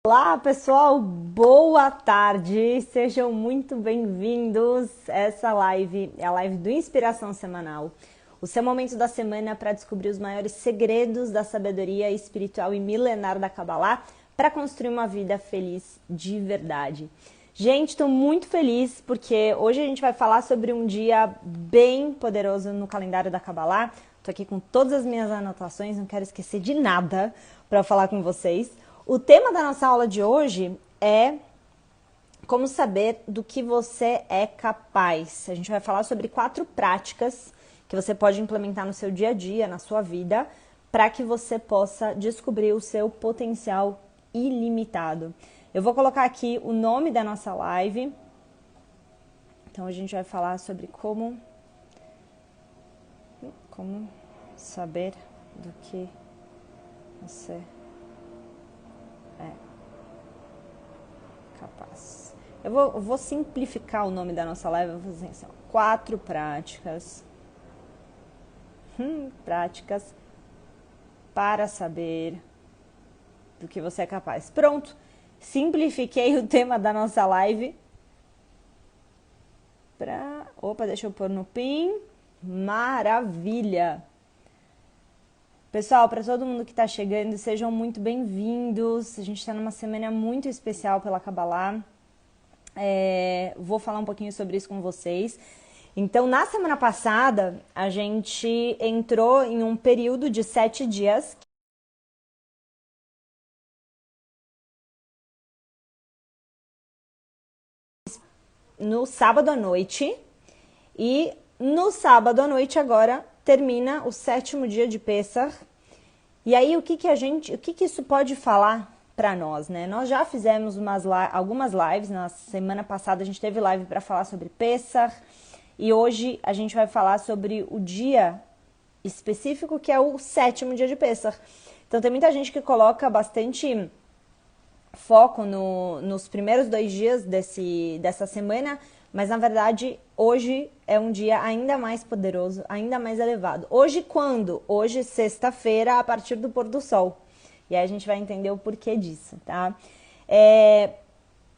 Olá pessoal, boa tarde, sejam muito bem-vindos. Essa live é a live do Inspiração Semanal, o seu momento da semana para descobrir os maiores segredos da sabedoria espiritual e milenar da Kabbalah para construir uma vida feliz de verdade. Gente, estou muito feliz porque hoje a gente vai falar sobre um dia bem poderoso no calendário da Kabbalah. Estou aqui com todas as minhas anotações, não quero esquecer de nada para falar com vocês. O tema da nossa aula de hoje é como saber do que você é capaz. A gente vai falar sobre 4 práticas que você pode implementar no seu dia a dia, na sua vida, para que você possa descobrir o seu potencial ilimitado. Eu vou colocar aqui o nome da nossa live. Então a gente vai falar sobre como saber do que você é capaz. Eu vou simplificar o nome da nossa live, eu vou fazer assim, 4 práticas para saber do que você é capaz. Pronto, simplifiquei o tema da nossa live. Opa, deixa eu pôr no pin. Maravilha! Pessoal, para todo mundo que está chegando, sejam muito bem-vindos. A gente está numa semana muito especial pela Kabbalah. Vou falar um pouquinho sobre isso com vocês. Então, na semana passada, a gente entrou em um período de 7 dias. No sábado à noite. E no sábado à noite agora termina o 7º dia de Pessach. E aí o que isso pode falar para nós, né? Nós já fizemos algumas lives, na semana passada a gente teve live para falar sobre Pessach, e hoje a gente vai falar sobre o dia específico que é o 7º dia de Pessach. Então tem muita gente que coloca bastante foco nos primeiros 2 dias dessa semana, mas na verdade hoje é um dia ainda mais poderoso, ainda mais elevado. Hoje quando? Hoje sexta-feira, a partir do pôr do sol. E aí a gente vai entender o porquê disso, tá?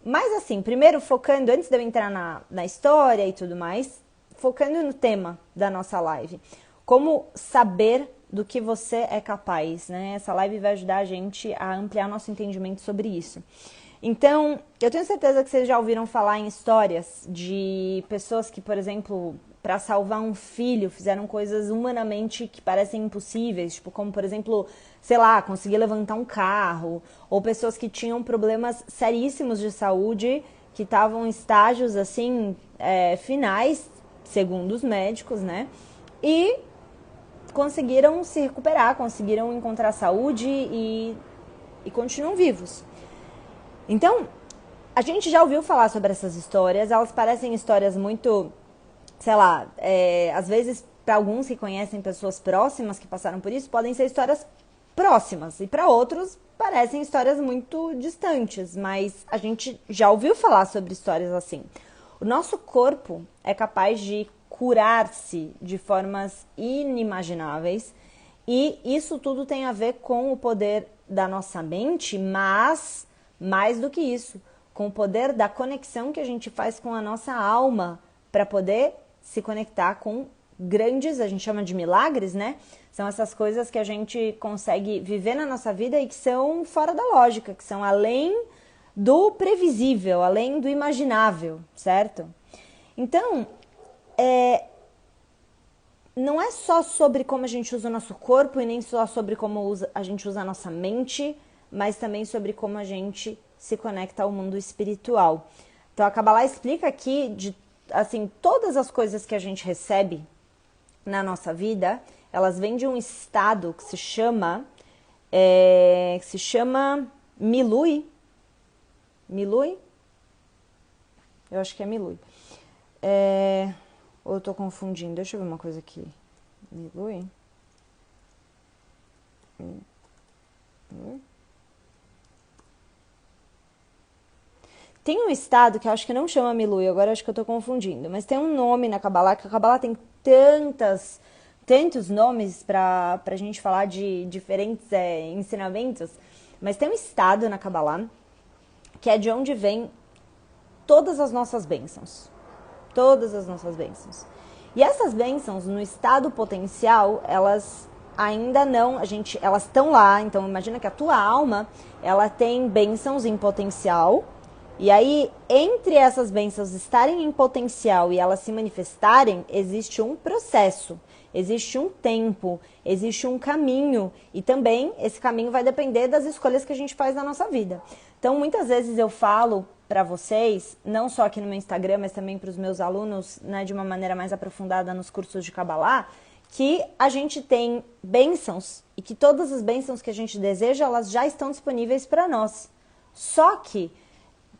Mas assim, primeiro focando, antes de eu entrar na história e tudo mais, focando no tema da nossa live. Como saber do que você é capaz, né? Essa live vai ajudar a gente a ampliar nosso entendimento sobre isso. Então, eu tenho certeza que vocês já ouviram falar em histórias de pessoas que, por exemplo, para salvar um filho, fizeram coisas humanamente que parecem impossíveis, tipo como, por exemplo, sei lá, conseguir levantar um carro, ou pessoas que tinham problemas seríssimos de saúde, que estavam em estágios, assim, finais, segundo os médicos, né? E conseguiram se recuperar, conseguiram encontrar saúde e continuam vivos. Então, a gente já ouviu falar sobre essas histórias, elas parecem histórias muito, sei lá, às vezes para alguns que conhecem pessoas próximas que passaram por isso, podem ser histórias próximas, e para outros parecem histórias muito distantes, mas a gente já ouviu falar sobre histórias assim. O nosso corpo é capaz de curar-se de formas inimagináveis, e isso tudo tem a ver com o poder da nossa mente, mas mais do que isso, com o poder da conexão que a gente faz com a nossa alma para poder se conectar com grandes, a gente chama de milagres, né? São essas coisas que a gente consegue viver na nossa vida e que são fora da lógica, que são além do previsível, além do imaginável, certo? Então, não é só sobre como a gente usa o nosso corpo e nem só sobre como a gente usa a nossa mente, mas também sobre como a gente se conecta ao mundo espiritual. Então a Kabbalah explica aqui, assim, todas as coisas que a gente recebe na nossa vida, elas vêm de um estado que se chama Milui. Milui? Eu acho que é Milui. Ou eu tô confundindo? Deixa eu ver uma coisa aqui. Milui? Tem um estado que eu acho que não chama Milui, agora eu acho que eu tô confundindo, mas tem um nome na Kabbalah, que a Kabbalah tem tantos nomes pra gente falar de diferentes ensinamentos, mas tem um estado na Kabbalah que é de onde vem todas as nossas bênçãos. Todas as nossas bênçãos. E essas bênçãos, no estado potencial, elas ainda não, elas estão lá. Então imagina que a tua alma, ela tem bênçãos em potencial. E aí, entre essas bênçãos estarem em potencial e elas se manifestarem, existe um processo, existe um tempo, existe um caminho. E também esse caminho vai depender das escolhas que a gente faz na nossa vida. Então, muitas vezes eu falo para vocês, não só aqui no meu Instagram, mas também para os meus alunos, né, de uma maneira mais aprofundada nos cursos de Kabbalah, que a gente tem bênçãos e que todas as bênçãos que a gente deseja, elas já estão disponíveis para nós. Só que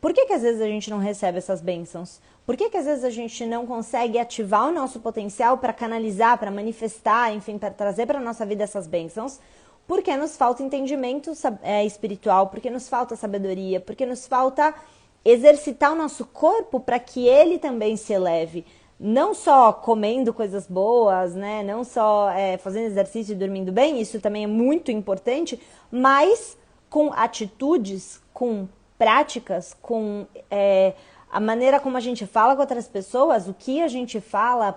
por que às vezes a gente não recebe essas bênçãos? Por que às vezes a gente não consegue ativar o nosso potencial para canalizar, para manifestar, enfim, para trazer para a nossa vida essas bênçãos? Porque nos falta entendimento espiritual, porque nos falta sabedoria, porque nos falta exercitar o nosso corpo para que ele também se eleve. Não só comendo coisas boas, né? Não só fazendo exercício e dormindo bem, isso também é muito importante, mas com atitudes, com práticas, com a maneira como a gente fala com outras pessoas, o que a gente fala,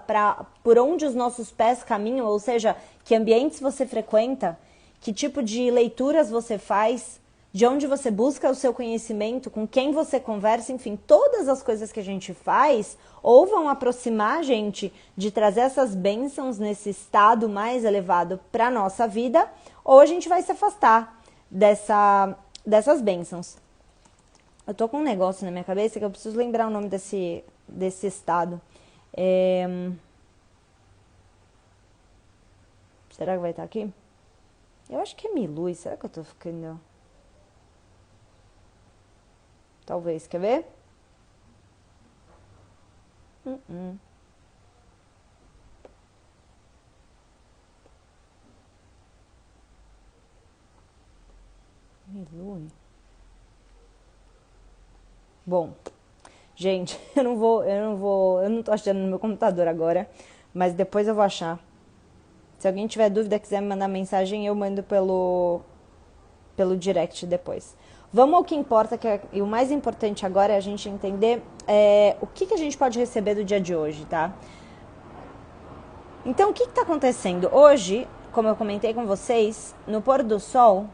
por onde os nossos pés caminham, ou seja, que ambientes você frequenta, que tipo de leituras você faz, de onde você busca o seu conhecimento, com quem você conversa, enfim, todas as coisas que a gente faz ou vão aproximar a gente de trazer essas bênçãos nesse estado mais elevado para a nossa vida, ou a gente vai se afastar dessas bênçãos. Eu tô com um negócio na minha cabeça que eu preciso lembrar o nome desse estado. Será que vai estar aqui? Eu acho que é Milui. Será que eu tô ficando... Talvez. Quer ver? Milui. Bom, gente, eu não tô achando no meu computador agora, mas depois eu vou achar. Se alguém tiver dúvida, quiser me mandar mensagem, eu mando pelo direct depois. Vamos ao que importa, e o mais importante agora é a gente entender o que a gente pode receber do dia de hoje, tá? Então, o que está acontecendo? Hoje, como eu comentei com vocês, no pôr do sol...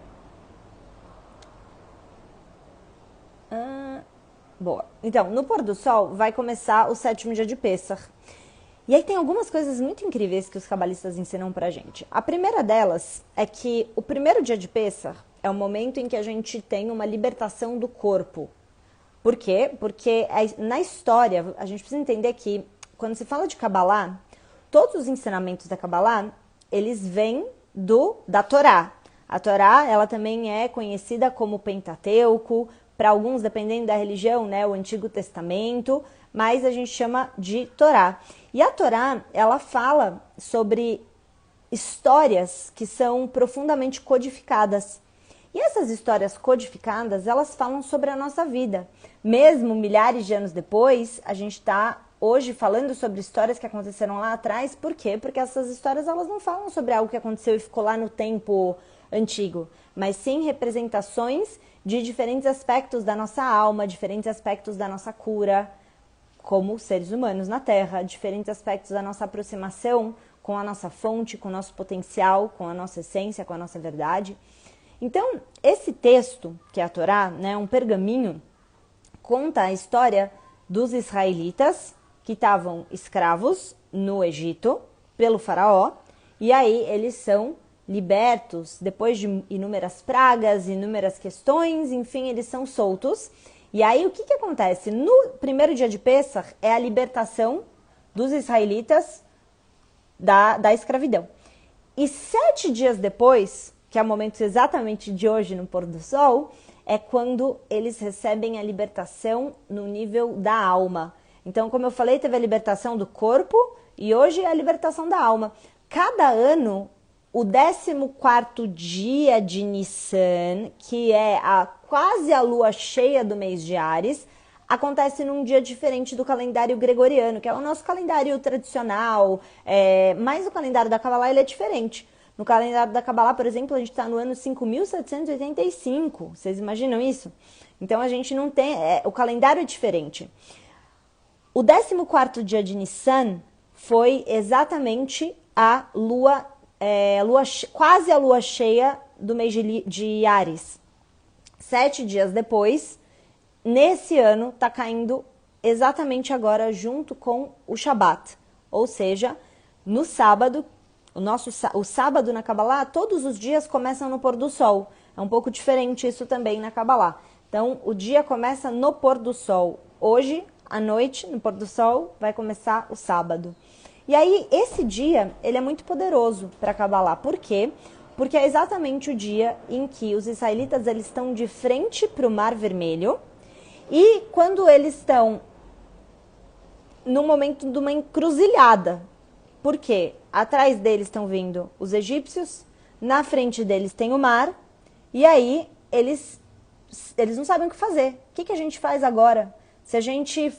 Boa. Então, no pôr do sol vai começar o 7º dia de Pêssar. E aí tem algumas coisas muito incríveis que os cabalistas ensinam pra gente. A primeira delas é que o primeiro dia de Pêssar é o momento em que a gente tem uma libertação do corpo. Por quê? Porque na história, a gente precisa entender que quando se fala de Kabbalah, todos os ensinamentos da Kabbalah, eles vêm da Torá. A Torá, ela também é conhecida como Pentateuco, para alguns, dependendo da religião, né, o Antigo Testamento, mas a gente chama de Torá. E a Torá, ela fala sobre histórias que são profundamente codificadas. E essas histórias codificadas, elas falam sobre a nossa vida. Mesmo milhares de anos depois, a gente está hoje falando sobre histórias que aconteceram lá atrás. Por quê? Porque essas histórias, elas não falam sobre algo que aconteceu e ficou lá no tempo antigo, mas sim representações de diferentes aspectos da nossa alma, diferentes aspectos da nossa cura, como seres humanos na Terra, diferentes aspectos da nossa aproximação com a nossa fonte, com o nosso potencial, com a nossa essência, com a nossa verdade. Então, esse texto, que é a Torá, né, um pergaminho, conta a história dos israelitas que estavam escravos no Egito pelo faraó, e aí eles são libertos depois de inúmeras pragas, inúmeras questões, enfim, eles são soltos. E aí o que acontece? No primeiro dia de Pêssar é a libertação dos israelitas da escravidão. E 7 dias depois, que é o momento exatamente de hoje no pôr do sol, é quando eles recebem a libertação no nível da alma. Então, como eu falei, teve a libertação do corpo e hoje é a libertação da alma. Cada ano, o 14º dia de Nissan, que é quase a lua cheia do mês de Áries, acontece num dia diferente do calendário gregoriano, que é o nosso calendário tradicional, mas o calendário da Kabbalah ele é diferente. No calendário da Kabbalah, por exemplo, a gente está no ano 5.785, vocês imaginam isso? Então a gente não tem, o calendário é diferente. O 14º dia de Nissan foi exatamente a quase a lua cheia do mês de Áries. 7 dias depois, nesse ano, está caindo exatamente agora junto com o Shabat. Ou seja, no sábado, o sábado na Kabbalah, todos os dias começam no pôr do sol. É um pouco diferente isso também na Kabbalah. Então, o dia começa no pôr do sol. Hoje, à noite, no pôr do sol, vai começar o sábado. E aí, esse dia, ele é muito poderoso para a Kabbalah. Por quê? Porque é exatamente o dia em que os israelitas eles estão de frente para o Mar Vermelho e quando eles estão no momento de uma encruzilhada. Por quê? Atrás deles estão vindo os egípcios, na frente deles tem o mar e aí eles não sabem o que fazer. O que a gente faz agora? Se a gente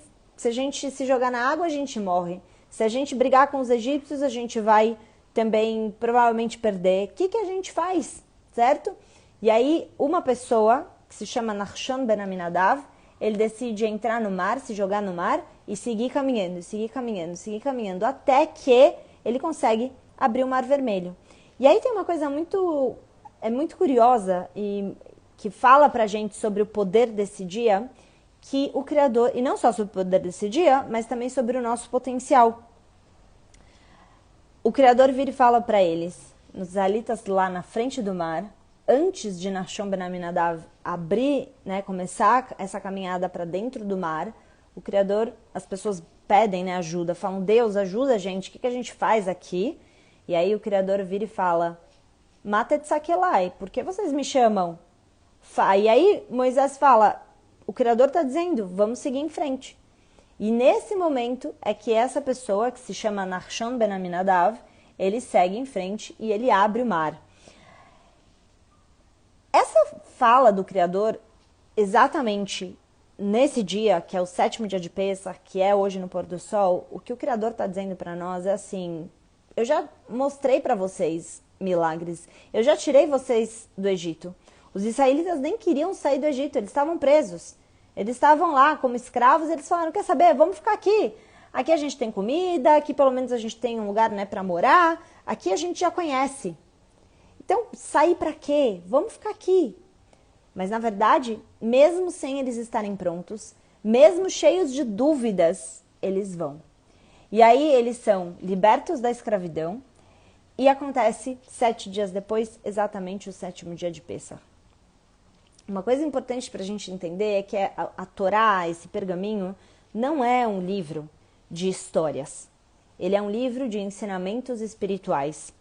se jogar na água, a gente morre. Se a gente brigar com os egípcios, a gente vai também provavelmente perder. O que a gente faz? Certo? E aí, uma pessoa, que se chama Nachshon ben Aminadav, ele decide entrar no mar, se jogar no mar e seguir caminhando, até que ele consegue abrir o Mar Vermelho. E aí tem uma coisa muito curiosa e que fala pra gente sobre o poder desse dia, que o Criador, e não só sobre o poder desse dia, mas também sobre o nosso potencial. O Criador vira e fala para eles, nos israelitas lá na frente do mar, antes de Nachshon ben Aminadav abrir, começar essa caminhada para dentro do mar, o Criador, as pessoas pedem ajuda, falam, Deus, ajuda a gente, o que a gente faz aqui? E aí o Criador vira e fala, Mata Tzakelai, por que vocês me chamam? E aí Moisés fala, o Criador está dizendo, vamos seguir em frente. E nesse momento é que essa pessoa, que se chama Nachshon ben Aminadav, ele segue em frente e ele abre o mar. Essa fala do Criador, exatamente nesse dia, que é o 7º dia de Pessach, que é hoje no pôr do sol, o que o Criador está dizendo para nós é assim, eu já mostrei para vocês milagres, eu já tirei vocês do Egito. Os israelitas nem queriam sair do Egito, eles estavam presos. Eles estavam lá como escravos, eles falaram, quer saber, vamos ficar aqui. Aqui a gente tem comida, aqui pelo menos a gente tem um lugar para morar, aqui a gente já conhece. Então, sair para quê? Vamos ficar aqui. Mas na verdade, mesmo sem eles estarem prontos, mesmo cheios de dúvidas, eles vão. E aí eles são libertos da escravidão e acontece 7 dias depois, exatamente o 7º dia de Pessach. Uma coisa importante para a gente entender é que a Torá, esse pergaminho, não é um livro de histórias. Ele é um livro de ensinamentos espirituais.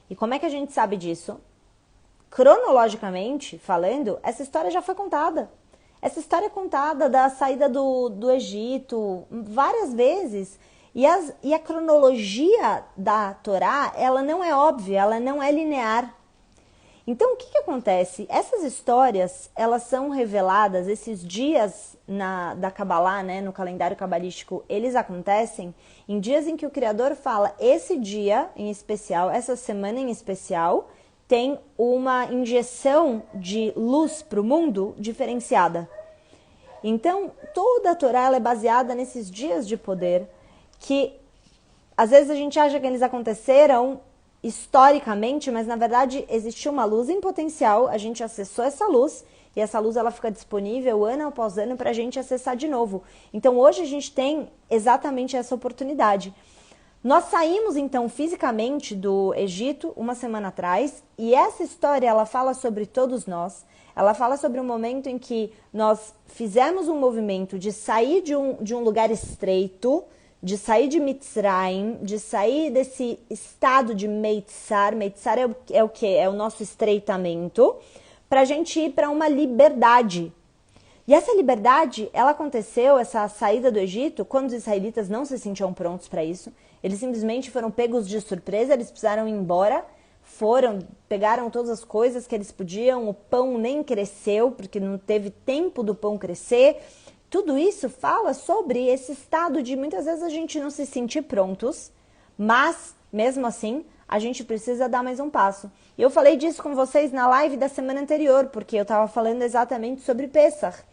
E como é que a gente sabe disso? Cronologicamente falando, essa história já foi contada. Essa história é contada da saída do Egito várias vezes. E a cronologia da Torá, ela não é óbvia, ela não é linear. Então, o que acontece? Essas histórias, elas são reveladas, esses dias da Kabbalah, no calendário cabalístico, eles acontecem em dias em que o Criador fala, esse dia em especial, essa semana em especial, tem uma injeção de luz para o mundo diferenciada. Então, toda a Torá ela é baseada nesses dias de poder, que às vezes a gente acha que eles aconteceram historicamente, mas na verdade existiu uma luz em potencial, a gente acessou essa luz e essa luz ela fica disponível ano após ano para a gente acessar de novo. Então hoje a gente tem exatamente essa oportunidade. Nós saímos então fisicamente do Egito uma semana atrás e essa história ela fala sobre todos nós, ela fala sobre um momento em que nós fizemos um movimento de sair de um lugar estreito, de sair de Mitzrayim, de sair desse estado de Meitzar. Meitzar é o quê? É o nosso estreitamento, para a gente ir para uma liberdade. E essa liberdade, ela aconteceu, essa saída do Egito, quando os israelitas não se sentiam prontos para isso. Eles simplesmente foram pegos de surpresa, eles precisaram ir embora, pegaram todas as coisas que eles podiam, o pão nem cresceu, porque não teve tempo do pão crescer. Tudo isso fala sobre esse estado de muitas vezes a gente não se sentir prontos, mas mesmo assim a gente precisa dar mais um passo. E eu falei disso com vocês na live da semana anterior, porque eu estava falando exatamente sobre Pessach.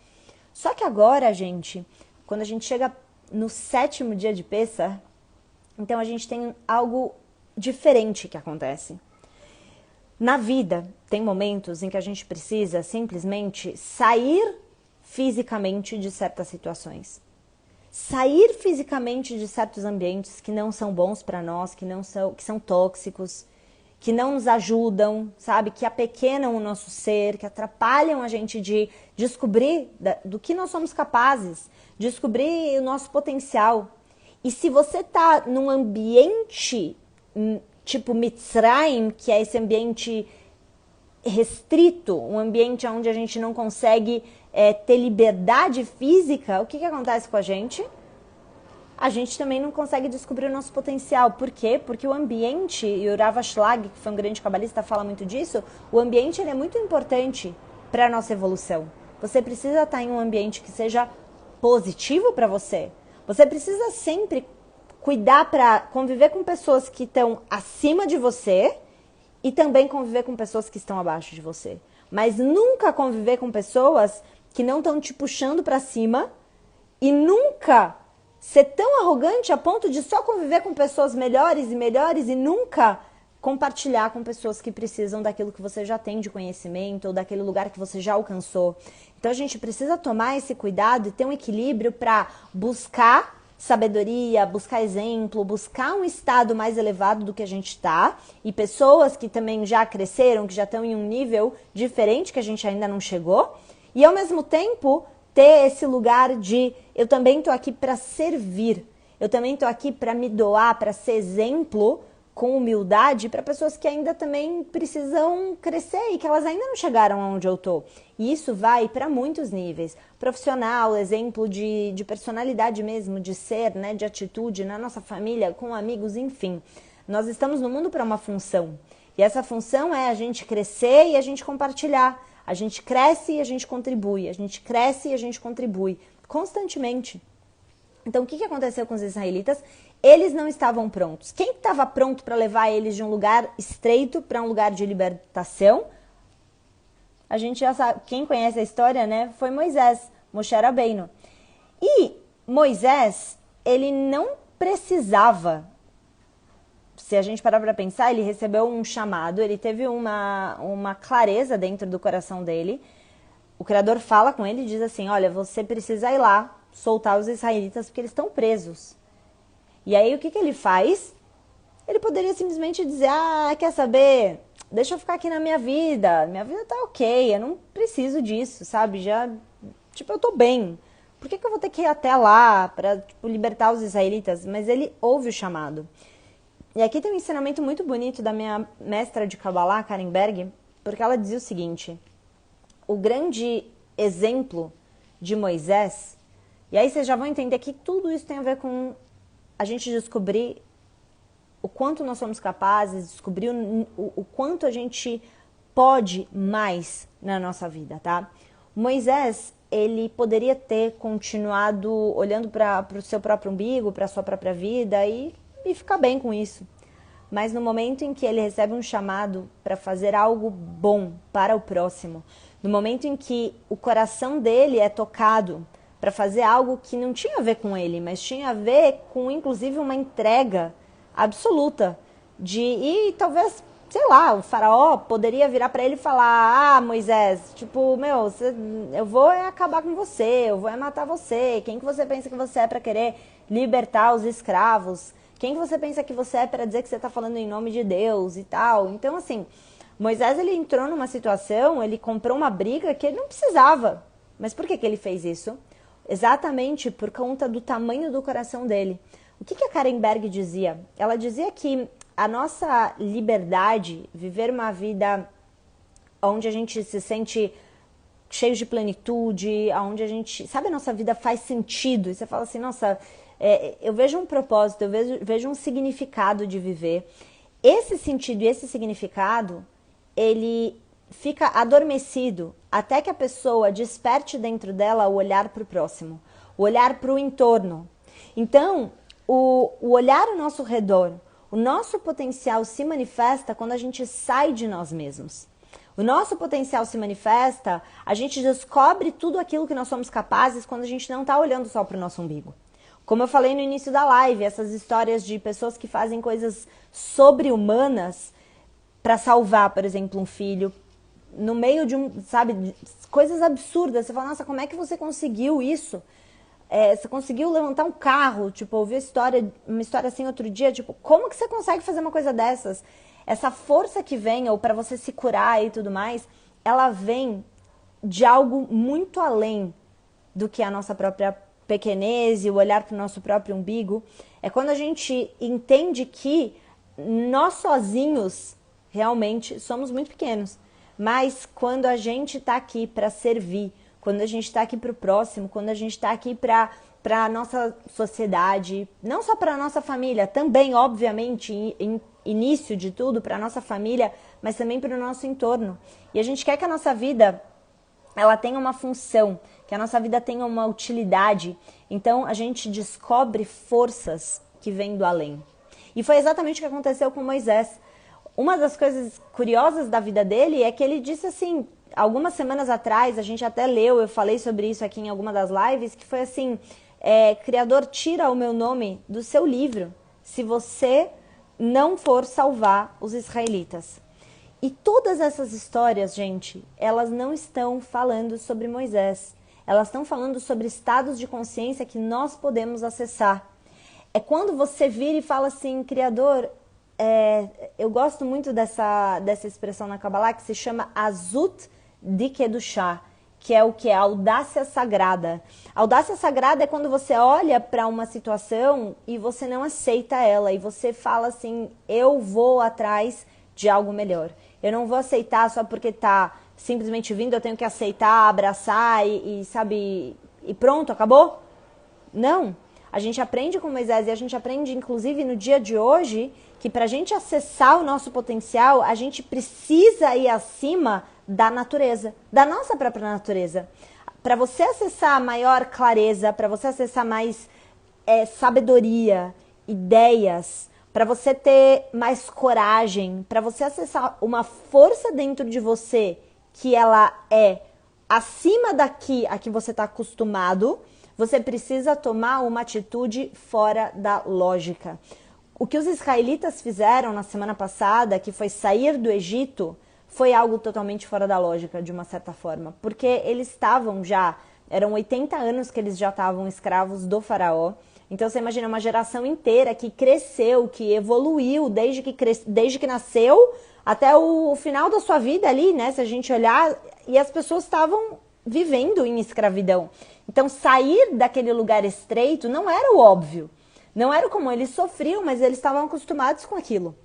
Só que agora, gente, quando a gente chega no 7º dia de Pessach, então a gente tem algo diferente que acontece. Na vida, tem momentos em que a gente precisa simplesmente sair fisicamente de certas situações. Sair fisicamente de certos ambientes que não são bons para nós, que são tóxicos, que não nos ajudam, sabe? Que apequenam o nosso ser, que atrapalham a gente de descobrir do que nós somos capazes, descobrir o nosso potencial. E se você tá num ambiente tipo Mitzrayim, que é esse ambiente restrito, um ambiente onde a gente não consegue ter liberdade física, o que acontece com a gente? A gente também não consegue descobrir o nosso potencial. Por quê? Porque o ambiente, e o Rav Ashlag, que foi um grande cabalista, fala muito disso, o ambiente ele é muito importante para a nossa evolução. Você precisa estar em um ambiente que seja positivo para você. Você precisa sempre cuidar para conviver com pessoas que estão acima de você e também conviver com pessoas que estão abaixo de você. Mas nunca conviver com pessoas que não estão te puxando para cima e nunca ser tão arrogante a ponto de só conviver com pessoas melhores e nunca compartilhar com pessoas que precisam daquilo que você já tem de conhecimento ou daquele lugar que você já alcançou. Então a gente precisa tomar esse cuidado e ter um equilíbrio para buscar sabedoria, buscar exemplo, buscar um estado mais elevado do que a gente está e pessoas que também já cresceram, que já estão em um nível diferente que a gente ainda não chegou e ao mesmo tempo ter esse lugar de eu também estou aqui para servir, eu também estou aqui para me doar, para ser exemplo com humildade para pessoas que ainda também precisam crescer e que elas ainda não chegaram aonde eu estou. E isso vai para muitos níveis. Profissional, exemplo de personalidade mesmo, de ser, né, de atitude na nossa família, com amigos, enfim. Nós estamos no mundo para uma função. E essa função é a gente crescer e a gente compartilhar. A gente cresce e a gente contribui. A gente cresce e a gente contribui constantemente. Então, o que aconteceu com os israelitas? Eles não estavam prontos. Quem estava pronto para levar eles de um lugar estreito para um lugar de libertação? A gente já sabe, quem conhece a história, né? Foi Moisés, Moshe Rabbeinu. E Moisés, ele não precisava, se a gente parar para pensar, ele recebeu um chamado, ele teve uma clareza dentro do coração dele. O Criador fala com ele e diz assim, olha, você precisa ir lá soltar os israelitas porque eles estão presos. E aí o que ele faz? Ele poderia simplesmente dizer, quer saber? Deixa eu ficar aqui na minha vida tá ok, eu não preciso disso, sabe? Já, eu tô bem. Por que eu vou ter que ir até lá para libertar os israelitas? Mas ele ouve o chamado. E aqui tem um ensinamento muito bonito da minha mestra de Kabbalah, Karen Berg, porque ela dizia o seguinte, o grande exemplo de Moisés, e aí vocês já vão entender que tudo isso tem a ver com a gente descobrir o quanto nós somos capazes, descobrir o quanto a gente pode mais na nossa vida, tá? Moisés, ele poderia ter continuado olhando para o seu próprio umbigo, para a sua própria vida e ficar bem com isso. Mas no momento em que ele recebe um chamado para fazer algo bom para o próximo, no momento em que o coração dele é tocado para fazer algo que não tinha a ver com ele, mas tinha a ver com, inclusive, uma entrega absoluta e talvez, sei lá, o faraó poderia virar para ele e falar, Moisés, eu vou acabar com você, eu vou matar você, quem que você pensa que você é para querer libertar os escravos? Quem que você pensa que você é para dizer que você está falando em nome de Deus e tal? Então, assim, Moisés, ele entrou numa situação, ele comprou uma briga que ele não precisava. Mas por que ele fez isso? Exatamente por conta do tamanho do coração dele. O que a Karen Berg dizia? Ela dizia que a nossa liberdade, viver uma vida onde a gente se sente cheio de plenitude, onde a gente, sabe, a nossa vida faz sentido. E você fala assim, nossa, eu vejo um propósito, eu vejo um significado de viver. Esse sentido e esse significado, ele fica adormecido até que a pessoa desperte dentro dela o olhar para o próximo, o olhar para o entorno. Então, o olhar ao nosso redor, o nosso potencial se manifesta quando a gente sai de nós mesmos. O nosso potencial se manifesta, a gente descobre tudo aquilo que nós somos capazes quando a gente não está olhando só para o nosso umbigo. Como eu falei no início da live, essas histórias de pessoas que fazem coisas sobre-humanas para salvar, por exemplo, um filho, no meio de sabe, coisas absurdas. Você fala, nossa, como é que você conseguiu isso? Você conseguiu levantar um carro, tipo, eu ouvi uma história assim outro dia, tipo, como que você consegue fazer uma coisa dessas? Essa força que vem, ou para você se curar e tudo mais, ela vem de algo muito além do que a nossa própria pequenez e o olhar para o nosso próprio umbigo. É quando a gente entende que nós sozinhos realmente somos muito pequenos, mas quando a gente está aqui para servir, quando a gente está aqui para o próximo, quando a gente está aqui para a nossa sociedade, não só para a nossa família, também, obviamente, em início de tudo, para a nossa família, mas também para o nosso entorno. E a gente quer que a nossa vida ela tenha uma função, que a nossa vida tenha uma utilidade. Então, a gente descobre forças que vêm do além. E foi exatamente o que aconteceu com Moisés. Uma das coisas curiosas da vida dele é que ele disse assim, algumas semanas atrás, a gente até leu, eu falei sobre isso aqui em alguma das lives, que foi assim, Criador, tira o meu nome do seu livro, se você não for salvar os israelitas. E todas essas histórias, gente, elas não estão falando sobre Moisés. Elas estão falando sobre estados de consciência que nós podemos acessar. É quando você vira e fala assim, Criador, eu gosto muito dessa expressão na Kabbalah que se chama Azut de Kedushá, que é o que? A audácia sagrada. A audácia sagrada é quando você olha para uma situação e você não aceita ela, e você fala assim, eu vou atrás de algo melhor. Eu não vou aceitar só porque tá simplesmente vindo, eu tenho que aceitar, abraçar sabe, e pronto, acabou? Não. A gente aprende com Moisés e a gente aprende, inclusive, no dia de hoje, que para a gente acessar o nosso potencial, a gente precisa ir acima da natureza, da nossa própria natureza. Para você acessar maior clareza, para você acessar mais sabedoria, ideias, para você ter mais coragem, para você acessar uma força dentro de você que ela é acima daqui a que você está acostumado, você precisa tomar uma atitude fora da lógica. O que os israelitas fizeram na semana passada, que foi sair do Egito, foi algo totalmente fora da lógica, de uma certa forma. Porque eles estavam eram 80 anos que eles já estavam escravos do faraó. Então você imagina uma geração inteira que cresceu, que evoluiu desde que nasceu até o final da sua vida ali, né? Se a gente olhar, e as pessoas estavam vivendo em escravidão. Então sair daquele lugar estreito não era o óbvio. Não era como eles sofriam, mas eles estavam acostumados com aquilo.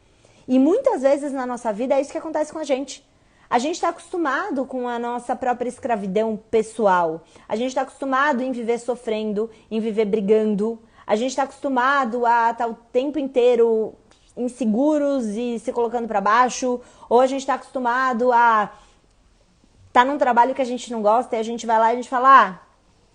E muitas vezes na nossa vida é isso que acontece com a gente. A gente está acostumado com a nossa própria escravidão pessoal. A gente está acostumado em viver sofrendo, em viver brigando. A gente está acostumado a estar o tempo inteiro inseguros e se colocando para baixo. Ou a gente está acostumado a estar num trabalho que a gente não gosta e a gente vai lá e a gente fala,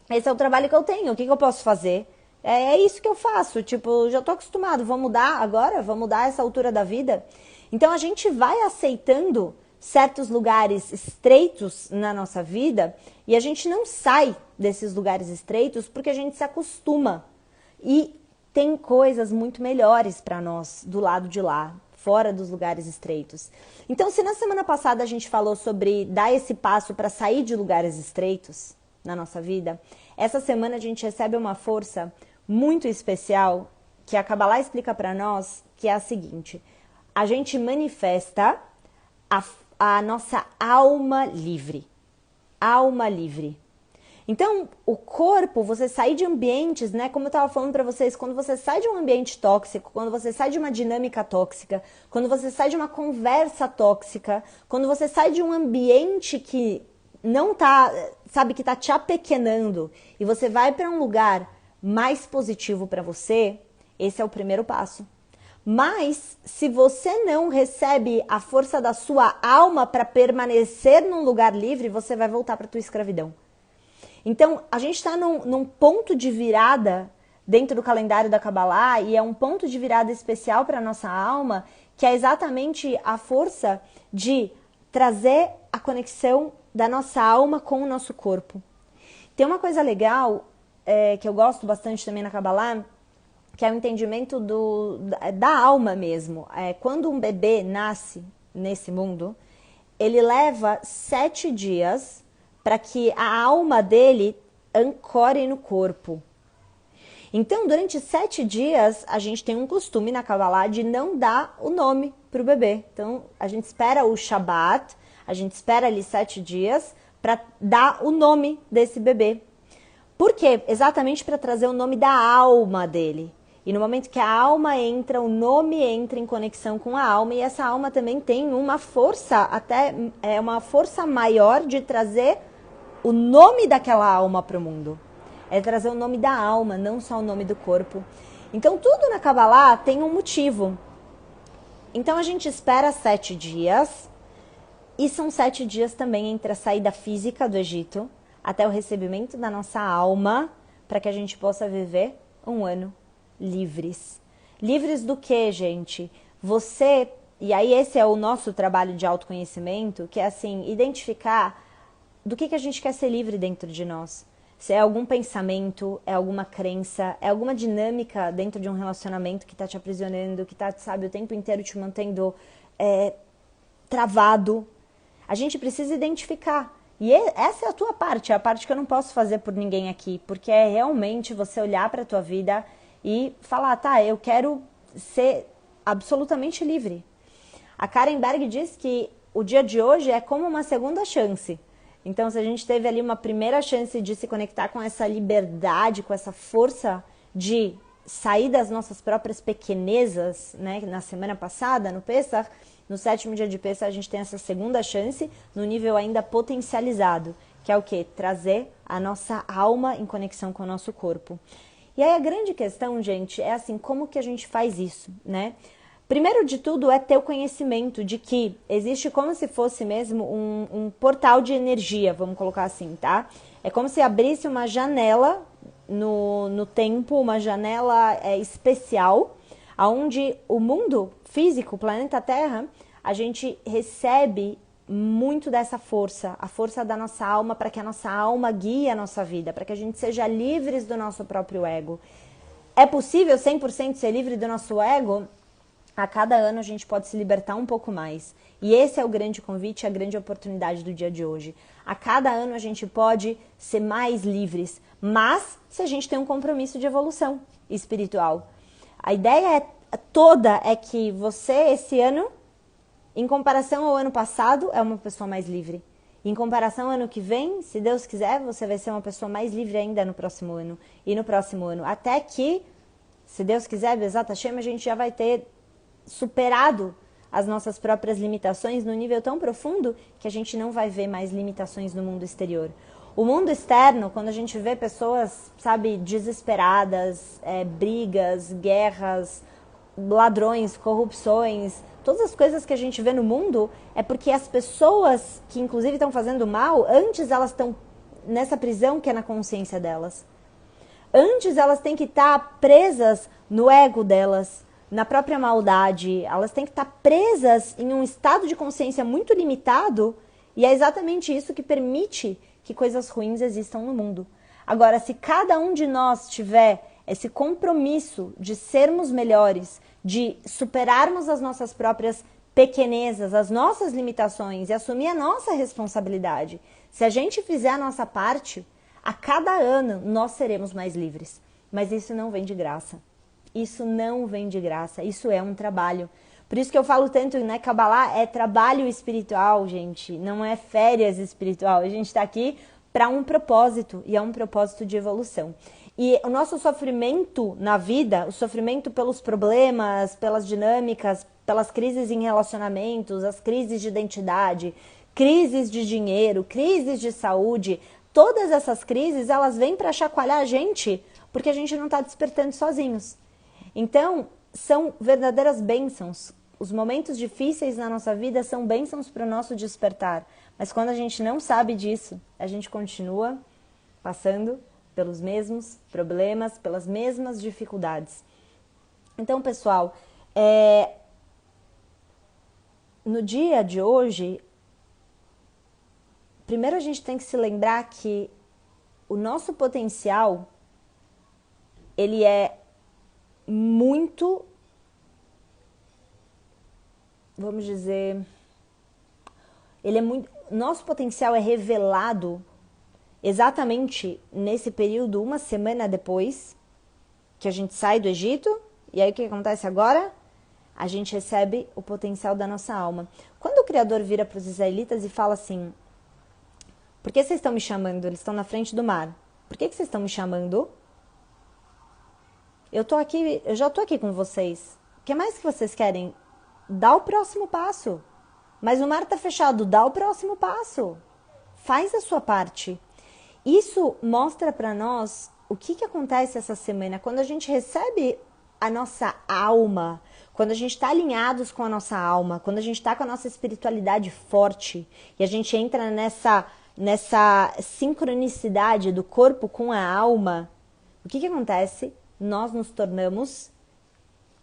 esse é o trabalho que eu tenho, o que eu posso fazer? É isso que eu faço, tipo, já tô acostumado, vou mudar agora? Vou mudar essa altura da vida? Então a gente vai aceitando certos lugares estreitos na nossa vida e a gente não sai desses lugares estreitos porque a gente se acostuma. E tem coisas muito melhores para nós do lado de lá, fora dos lugares estreitos. Então, se na semana passada a gente falou sobre dar esse passo para sair de lugares estreitos na nossa vida, essa semana a gente recebe uma força muito especial que a Kabbalah explica para nós, que é a seguinte: a gente manifesta a nossa alma livre. Alma livre. Então, o corpo, você sair de ambientes, né? Como eu estava falando para vocês, quando você sai de um ambiente tóxico, quando você sai de uma dinâmica tóxica, quando você sai de uma conversa tóxica, quando você sai de um ambiente que não tá, sabe, que tá te apequenando e você vai para um lugar mais positivo para você, esse é o primeiro passo. Mas, se você não recebe a força da sua alma para permanecer num lugar livre, você vai voltar para tua escravidão. Então, a gente está num ponto de virada dentro do calendário da Kabbalah, e é um ponto de virada especial para a nossa alma, que é exatamente a força de trazer a conexão da nossa alma com o nosso corpo. Tem uma coisa legal que eu gosto bastante também na Kabbalah, que é o entendimento da alma mesmo. Quando um bebê nasce nesse mundo, ele leva 7 dias para que a alma dele ancore no corpo. Então, durante 7 dias, a gente tem um costume na Kabbalah de não dar o nome para o bebê. Então, a gente espera o Shabbat, a gente espera ali 7 dias para dar o nome desse bebê. Por quê? Exatamente para trazer o nome da alma dele. E no momento que a alma entra, o nome entra em conexão com a alma, e essa alma também tem uma força, até uma força maior de trazer o nome daquela alma para o mundo. É trazer o nome da alma, não só o nome do corpo. Então tudo na Kabbalah tem um motivo. Então a gente espera 7 dias, e são 7 dias também entre a saída física do Egito até o recebimento da nossa alma, para que a gente possa viver um ano livres. Livres do que, gente? Você, e aí esse é o nosso trabalho de autoconhecimento, que é assim, identificar do que a gente quer ser livre dentro de nós. Se é algum pensamento, é alguma crença, é alguma dinâmica dentro de um relacionamento que está te aprisionando, que está, sabe, o tempo inteiro te mantendo travado. A gente precisa identificar. E essa é a tua parte, é a parte que eu não posso fazer por ninguém aqui, porque é realmente você olhar para a tua vida e falar, tá, eu quero ser absolutamente livre. A Karen Berg diz que o dia de hoje é como uma segunda chance. Então, se a gente teve ali uma primeira chance de se conectar com essa liberdade, com essa força de sair das nossas próprias pequenezas, né? Na semana passada, no Pesach, no 7º dia de Pesach, a gente tem essa segunda chance no nível ainda potencializado, que é o quê? Trazer a nossa alma em conexão com o nosso corpo. E aí a grande questão, gente, é assim, como que a gente faz isso, né? Primeiro de tudo é ter o conhecimento de que existe como se fosse mesmo um portal de energia, vamos colocar assim, tá? É como se abrisse uma janela no tempo, uma janela especial, onde o mundo físico, o planeta Terra, a gente recebe muito dessa força, a força da nossa alma, para que a nossa alma guie a nossa vida, para que a gente seja livres do nosso próprio ego. É possível 100% ser livre do nosso ego? A cada ano a gente pode se libertar um pouco mais. E esse é o grande convite, a grande oportunidade do dia de hoje. A cada ano a gente pode ser mais livres, mas se a gente tem um compromisso de evolução espiritual. A ideia toda é que você, esse ano, em comparação ao ano passado, é uma pessoa mais livre. Em comparação ao ano que vem, se Deus quiser, você vai ser uma pessoa mais livre ainda no próximo ano. E no próximo ano. Até que, se Deus quiser, Bezat Hashem, a gente já vai ter superado as nossas próprias limitações num nível tão profundo que a gente não vai ver mais limitações no mundo exterior. O mundo externo, quando a gente vê pessoas, sabe, desesperadas, brigas, guerras, ladrões, corrupções, todas as coisas que a gente vê no mundo, é porque as pessoas que inclusive estão fazendo mal, antes elas estão nessa prisão que é na consciência delas. Antes elas têm que estar presas no ego delas, na própria maldade, elas têm que estar presas em um estado de consciência muito limitado, e é exatamente isso que permite que coisas ruins existam no mundo. Agora, se cada um de nós tiver esse compromisso de sermos melhores, de superarmos as nossas próprias pequenezas, as nossas limitações e assumir a nossa responsabilidade, se a gente fizer a nossa parte, a cada ano nós seremos mais livres. Mas isso não vem de graça. Isso não vem de graça, isso é um trabalho. Por isso que eu falo tanto, né, Kabbalah é trabalho espiritual, gente, não é férias espiritual. A gente está aqui para um propósito, e é um propósito de evolução. E o nosso sofrimento na vida, o sofrimento pelos problemas, pelas dinâmicas, pelas crises em relacionamentos, as crises de identidade, crises de dinheiro, crises de saúde, todas essas crises, elas vêm para chacoalhar a gente, porque a gente não está despertando sozinhos. Então, são verdadeiras bênçãos. Os momentos difíceis na nossa vida são bênçãos para o nosso despertar. Mas quando a gente não sabe disso, a gente continua passando pelos mesmos problemas, pelas mesmas dificuldades. Então, pessoal, no dia de hoje, primeiro a gente tem que se lembrar que o nosso potencial, ele é muito, vamos dizer, nosso potencial é revelado exatamente nesse período, uma semana depois que a gente sai do Egito. E aí o que acontece agora? A gente recebe o potencial da nossa alma. Quando o Criador vira para os israelitas e fala assim: por que vocês estão me chamando? Eles estão na frente do mar. Por que vocês estão me chamando? Eu já estou aqui com vocês. O que mais que vocês querem? Dá o próximo passo. Mas o mar está fechado, dá o próximo passo. Faz a sua parte. Isso mostra para nós o que acontece essa semana. Quando a gente recebe a nossa alma, quando a gente está alinhados com a nossa alma, quando a gente está com a nossa espiritualidade forte e a gente entra nessa sincronicidade do corpo com a alma, o que acontece? Nós nos tornamos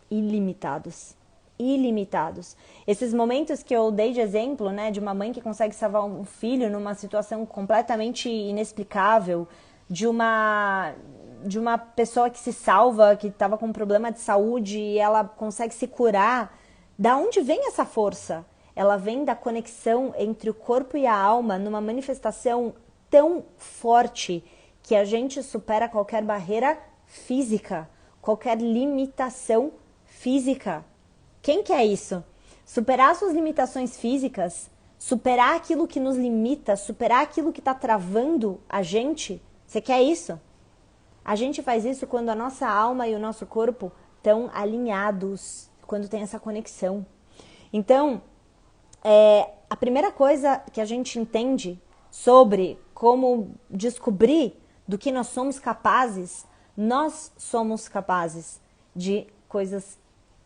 ilimitados. Ilimitados. Esses momentos que eu dei de exemplo, né, de uma mãe que consegue salvar um filho numa situação completamente inexplicável, de uma pessoa que se salva, que estava com um problema de saúde e ela consegue se curar. Da onde vem essa força? Ela vem da conexão entre o corpo e a alma numa manifestação tão forte que a gente supera qualquer barreira física, qualquer limitação física. Quem quer isso? Superar suas limitações físicas, superar aquilo que nos limita, superar aquilo que está travando a gente. Você quer isso? A gente faz isso quando a nossa alma e o nosso corpo estão alinhados, quando tem essa conexão. Então, a primeira coisa que a gente entende sobre como descobrir do que nós somos capazes de coisas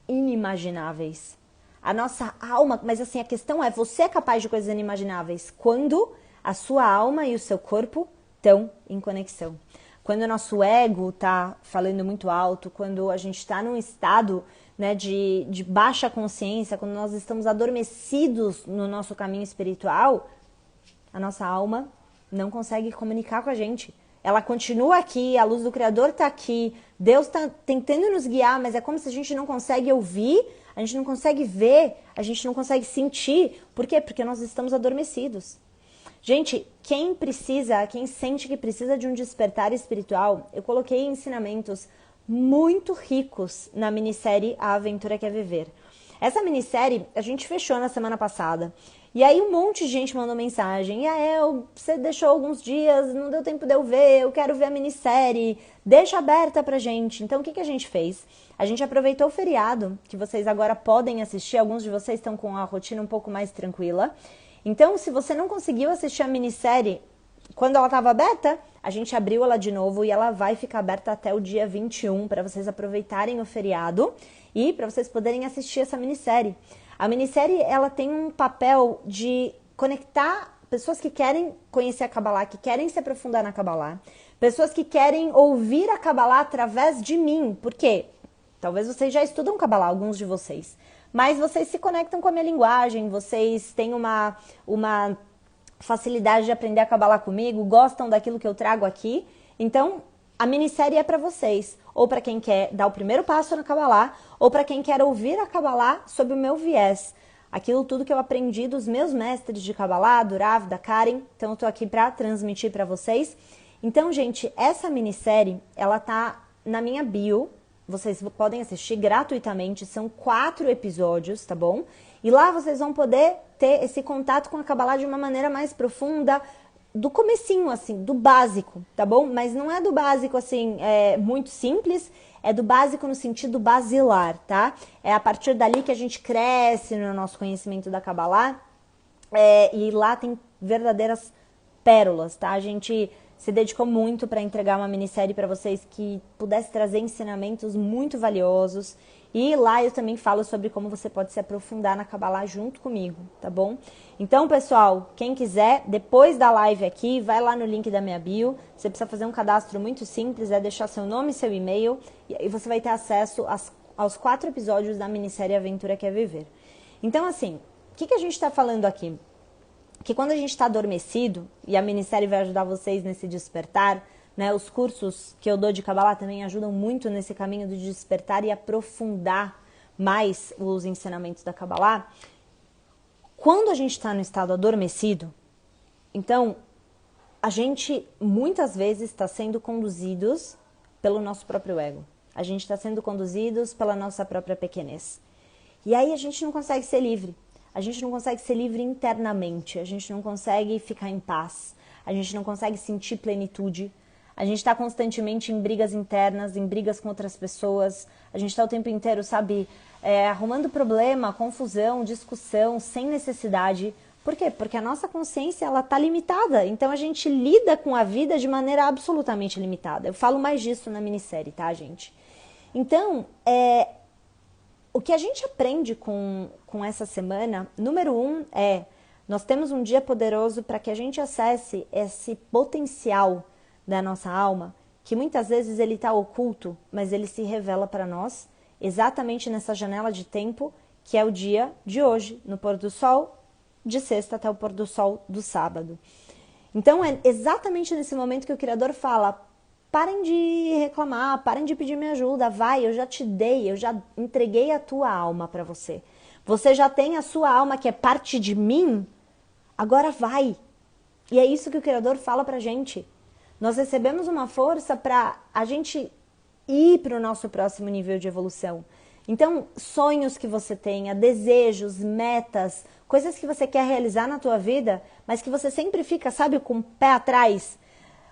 inimagináveis. A nossa alma, mas assim, a questão é, você é capaz de coisas inimagináveis quando a sua alma e o seu corpo estão em conexão. Quando o nosso ego está falando muito alto, quando a gente está num estado, né, de baixa consciência, quando nós estamos adormecidos no nosso caminho espiritual, a nossa alma não consegue comunicar com a gente. Ela continua aqui, a luz do Criador está aqui, Deus está tentando nos guiar, mas é como se a gente não consegue ouvir, a gente não consegue ver, a gente não consegue sentir. Por quê? Porque nós estamos adormecidos. Gente, quem sente que precisa de um despertar espiritual, eu coloquei ensinamentos muito ricos na minissérie A Aventura Quer Viver. Essa minissérie a gente fechou na semana passada. E aí um monte de gente mandou mensagem: você deixou alguns dias, não deu tempo de eu ver, eu quero ver a minissérie, deixa aberta pra gente. Então o que a gente fez? A gente aproveitou o feriado, que vocês agora podem assistir, alguns de vocês estão com a rotina um pouco mais tranquila. Então, se você não conseguiu assistir a minissérie quando ela estava aberta, a gente abriu ela de novo e ela vai ficar aberta até o dia 21 para vocês aproveitarem o feriado e para vocês poderem assistir essa minissérie. A minissérie, ela tem um papel de conectar pessoas que querem conhecer a Kabbalah, que querem se aprofundar na Kabbalah, pessoas que querem ouvir a Kabbalah através de mim. Por quê? Talvez vocês já estudam Kabbalah, alguns de vocês, mas vocês se conectam com a minha linguagem, vocês têm uma facilidade de aprender a Kabbalah comigo, gostam daquilo que eu trago aqui. Então, a minissérie é para vocês, ou para quem quer dar o primeiro passo na Kabbalah, ou para quem quer ouvir a Kabbalah sob o meu viés. Aquilo tudo que eu aprendi dos meus mestres de Kabbalah, do Rav, da Karen. Então, eu tô aqui para transmitir para vocês. Então, gente, essa minissérie, ela tá na minha bio. Vocês podem assistir gratuitamente, são 4 episódios, tá bom? E lá vocês vão poder ter esse contato com a Kabbalah de uma maneira mais profunda, do comecinho, assim, do básico, tá bom? Mas não é do básico, assim, muito simples, é do básico no sentido basilar, tá? É a partir dali que a gente cresce no nosso conhecimento da Kabbalah, e lá tem verdadeiras pérolas, tá? A gente se dedicou muito para entregar uma minissérie para vocês que pudesse trazer ensinamentos muito valiosos. E lá eu também falo sobre como você pode se aprofundar na Kabbalah junto comigo, tá bom? Então, pessoal, quem quiser, depois da live aqui, vai lá no link da minha bio. Você precisa fazer um cadastro muito simples, é deixar seu nome e seu e-mail. E aí você vai ter acesso aos 4 episódios da minissérie Aventura Quer Viver. Então, assim, o que a gente está falando aqui? que quando a gente está adormecido, e a Ministério vai ajudar vocês nesse despertar, né? Os cursos que eu dou de Kabbalah também ajudam muito nesse caminho do despertar e aprofundar mais os ensinamentos da Kabbalah. Quando a gente está no estado adormecido, então a gente muitas vezes está sendo conduzidos pelo nosso próprio ego. A gente está sendo conduzidos pela nossa própria pequenez. E aí a gente não consegue ser livre. A gente não consegue ser livre internamente. A gente não consegue ficar em paz. A gente não consegue sentir plenitude. A gente está constantemente em brigas internas, em brigas com outras pessoas. A gente está o tempo inteiro, sabe, arrumando problema, confusão, discussão, sem necessidade. Por quê? Porque a nossa consciência, ela está limitada. Então a gente lida com a vida de maneira absolutamente limitada. Eu falo mais disso na minissérie, tá, gente? Então, o que a gente aprende com essa semana, número 1 nós temos um dia poderoso para que a gente acesse esse potencial da nossa alma, que muitas vezes ele está oculto, mas ele se revela para nós exatamente nessa janela de tempo, que é o dia de hoje, no pôr do sol, de sexta até o pôr do sol do sábado. Então é exatamente nesse momento que o Criador fala: parem de reclamar, parem de pedir minha ajuda, vai, eu já te dei, eu já entreguei a tua alma para você. Você já tem a sua alma que é parte de mim, agora vai. E é isso que o Criador fala pra gente. Nós recebemos uma força para a gente ir para o nosso próximo nível de evolução. Então, sonhos que você tenha, desejos, metas, coisas que você quer realizar na tua vida, mas que você sempre fica, sabe, com o pé atrás.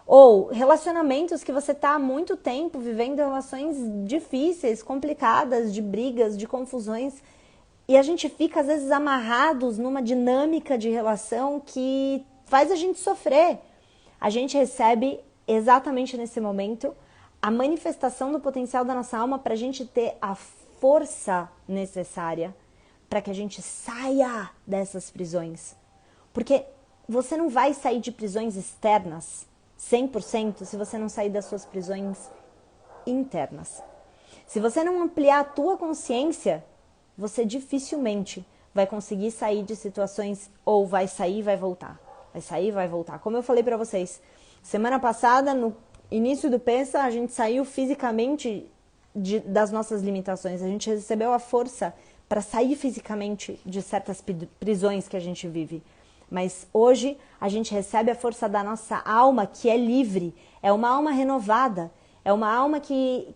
Ou relacionamentos que você está há muito tempo vivendo relações difíceis, complicadas, de brigas, de confusões. E a gente fica, às vezes, amarrados numa dinâmica de relação que faz a gente sofrer. A gente recebe, exatamente nesse momento, a manifestação do potencial da nossa alma para a gente ter a força necessária para que a gente saia dessas prisões. Porque você não vai sair de prisões externas 100% se você não sair das suas prisões internas. Se você não ampliar a tua consciência, você dificilmente vai conseguir sair de situações, ou vai sair e vai voltar. Vai sair e vai voltar. Como eu falei para vocês, semana passada, no início do Pensa, a gente saiu fisicamente das nossas limitações. A gente recebeu a força para sair fisicamente de certas prisões que a gente vive. Mas hoje a gente recebe a força da nossa alma, que é livre, é uma alma renovada, é uma alma que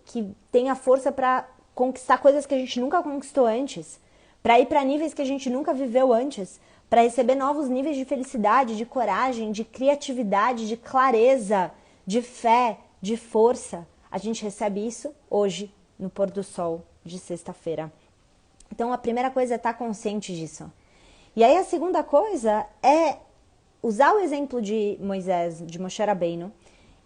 tem a força para conquistar coisas que a gente nunca conquistou antes, para ir para níveis que a gente nunca viveu antes, para receber novos níveis de felicidade, de coragem, de criatividade, de clareza, de fé, de força. A gente recebe isso hoje, no pôr do sol de sexta-feira. Então a primeira coisa é estar consciente disso. E aí a segunda coisa é usar o exemplo de Moisés, de Moshe Rabbeinu,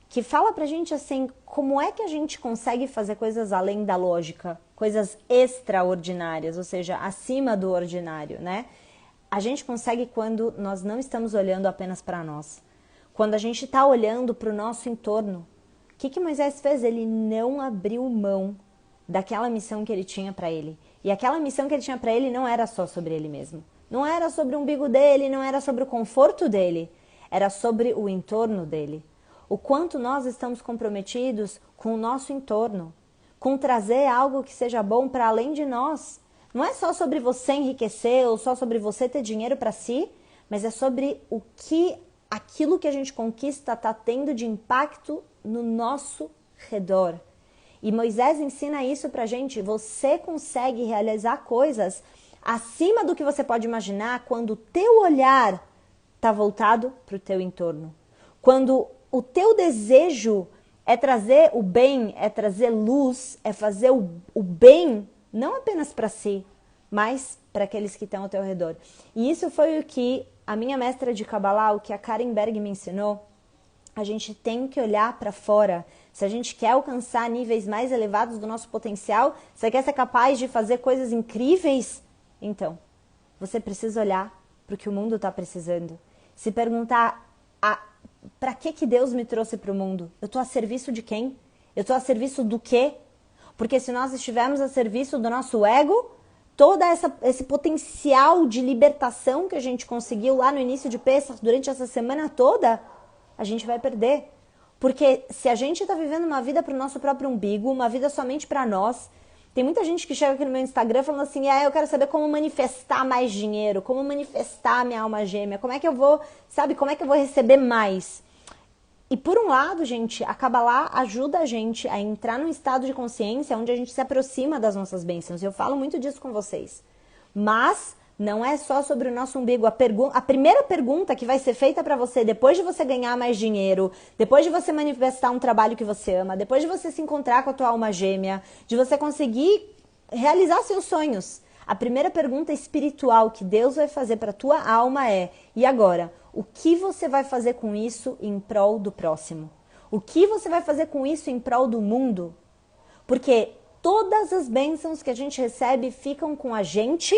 que fala pra gente assim, como é que a gente consegue fazer coisas além da lógica, coisas extraordinárias, ou seja, acima do ordinário, né? A gente consegue quando nós não estamos olhando apenas para nós, quando a gente está olhando para o nosso entorno. O que Moisés fez? Ele não abriu mão daquela missão que ele tinha para ele. E aquela missão que ele tinha para ele não era só sobre ele mesmo. Não era sobre o umbigo dele, não era sobre o conforto dele, era sobre o entorno dele. O quanto nós estamos comprometidos com o nosso entorno, com trazer algo que seja bom para além de nós. Não é só sobre você enriquecer ou só sobre você ter dinheiro para si, mas é sobre o que aquilo que a gente conquista está tendo de impacto no nosso redor. E Moisés ensina isso pra gente. Você consegue realizar coisas acima do que você pode imaginar quando o teu olhar está voltado para o teu entorno. Quando o teu desejo é trazer o bem, é trazer luz, é fazer o bem, não apenas para si, mas para aqueles que estão ao teu redor. E isso foi o que a minha mestra de Kabbalah, o que a Karen Berg me ensinou. A gente tem que olhar para fora. Se a gente quer alcançar níveis mais elevados do nosso potencial, você quer ser capaz de fazer coisas incríveis, então, você precisa olhar para o que o mundo está precisando. Se perguntar, para que Deus me trouxe para o mundo? Eu estou a serviço de quem? Eu estou a serviço do quê? Porque se nós estivermos a serviço do nosso ego, todo esse potencial de libertação que a gente conseguiu lá no início de Pêssar, durante essa semana toda, a gente vai perder. Porque se a gente está vivendo uma vida para o nosso próprio umbigo, uma vida somente para nós, tem muita gente que chega aqui no meu Instagram falando assim, eu quero saber como manifestar mais dinheiro, como manifestar minha alma gêmea, como é que eu vou, como é que eu vou receber mais? E por um lado, gente, a Kabbalah ajuda a gente a entrar num estado de consciência onde a gente se aproxima das nossas bênçãos. Eu falo muito disso com vocês. Mas não é só sobre o nosso umbigo. A primeira pergunta que vai ser feita para você depois de você ganhar mais dinheiro, depois de você manifestar um trabalho que você ama, depois de você se encontrar com a tua alma gêmea, de você conseguir realizar seus sonhos. A primeira pergunta espiritual que Deus vai fazer para a tua alma é: e agora? O que você vai fazer com isso em prol do próximo? O que você vai fazer com isso em prol do mundo? Porque todas as bênçãos que a gente recebe ficam com a gente,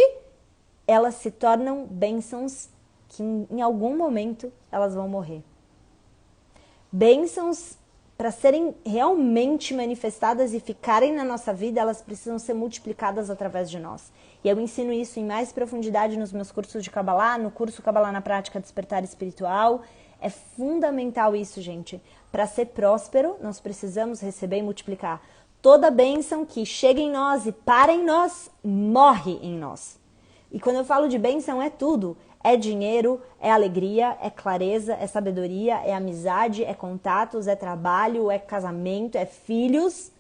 elas se tornam bênçãos que em algum momento elas vão morrer. Bênçãos, para serem realmente manifestadas e ficarem na nossa vida, elas precisam ser multiplicadas através de nós. E eu ensino isso em mais profundidade nos meus cursos de Kabbalah, no curso Kabbalah na Prática Despertar Espiritual. É fundamental isso, gente. Para ser próspero, nós precisamos receber e multiplicar. Toda bênção que chega em nós e para em nós, morre em nós. E quando eu falo de bênção, é tudo. É dinheiro, é alegria, é clareza, é sabedoria, é amizade, é contatos, é trabalho, é casamento, é filhos.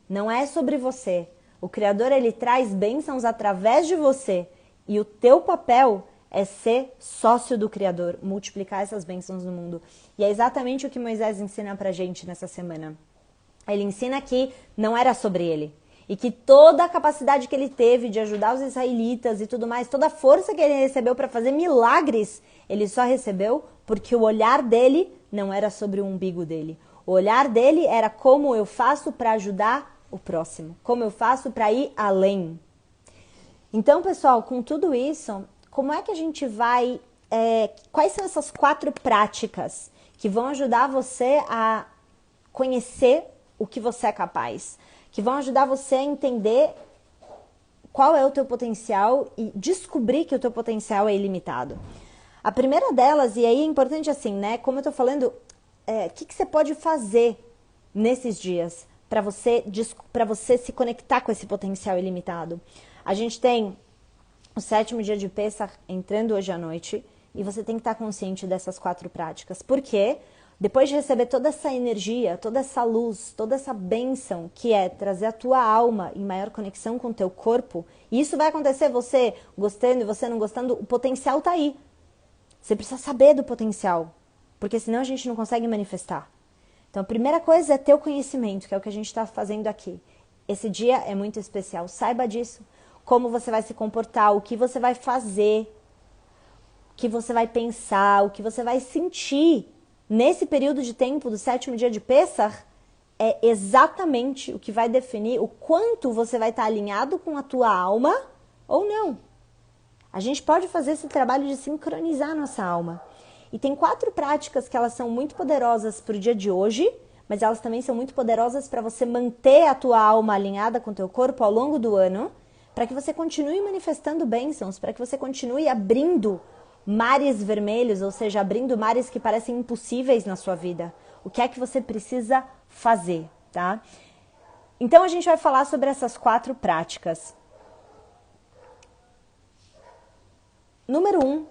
Não é sobre você. O Criador, ele traz bênçãos através de você. E o teu papel é ser sócio do Criador, multiplicar essas bênçãos no mundo. E é exatamente o que Moisés ensina pra gente nessa semana. Ele ensina que não era sobre ele. E que toda a capacidade que ele teve de ajudar os israelitas e tudo mais, toda a força que ele recebeu para fazer milagres, ele só recebeu porque o olhar dele não era sobre o umbigo dele. O olhar dele era como eu faço para ajudar o próximo, como eu faço para ir além. Então, pessoal, com tudo isso, como é que a gente vai... quais são essas 4 práticas que vão ajudar você a conhecer o que você é capaz? Que vão ajudar você a entender qual é o teu potencial e descobrir que o teu potencial é ilimitado. A primeira delas, e aí é importante assim, né? Como eu tô falando, o que você pode fazer nesses dias para você se conectar com esse potencial ilimitado? A gente tem o 7º dia de Pêssar entrando hoje à noite e você tem que estar consciente dessas 4 práticas. Por quê? Depois de receber toda essa energia, toda essa luz, toda essa bênção que é trazer a tua alma em maior conexão com o teu corpo, e isso vai acontecer você gostando e você não gostando, o potencial tá aí. Você precisa saber do potencial, porque senão a gente não consegue manifestar. Então a primeira coisa é ter o conhecimento, que é o que a gente está fazendo aqui. Esse dia é muito especial, saiba disso. Como você vai se comportar, o que você vai fazer, o que você vai pensar, o que você vai sentir. Nesse período de tempo do 7º dia de Pêssar, é exatamente o que vai definir o quanto você vai estar alinhado com a tua alma ou não. A gente pode fazer esse trabalho de sincronizar a nossa alma. E tem 4 práticas que elas são muito poderosas para o dia de hoje, mas elas também são muito poderosas para você manter a tua alma alinhada com o teu corpo ao longo do ano, para que você continue manifestando bênçãos, para que você continue abrindo mares vermelhos, ou seja, abrindo mares que parecem impossíveis na sua vida. O que é que você precisa fazer, tá? Então a gente vai falar sobre essas 4 práticas. Número 1,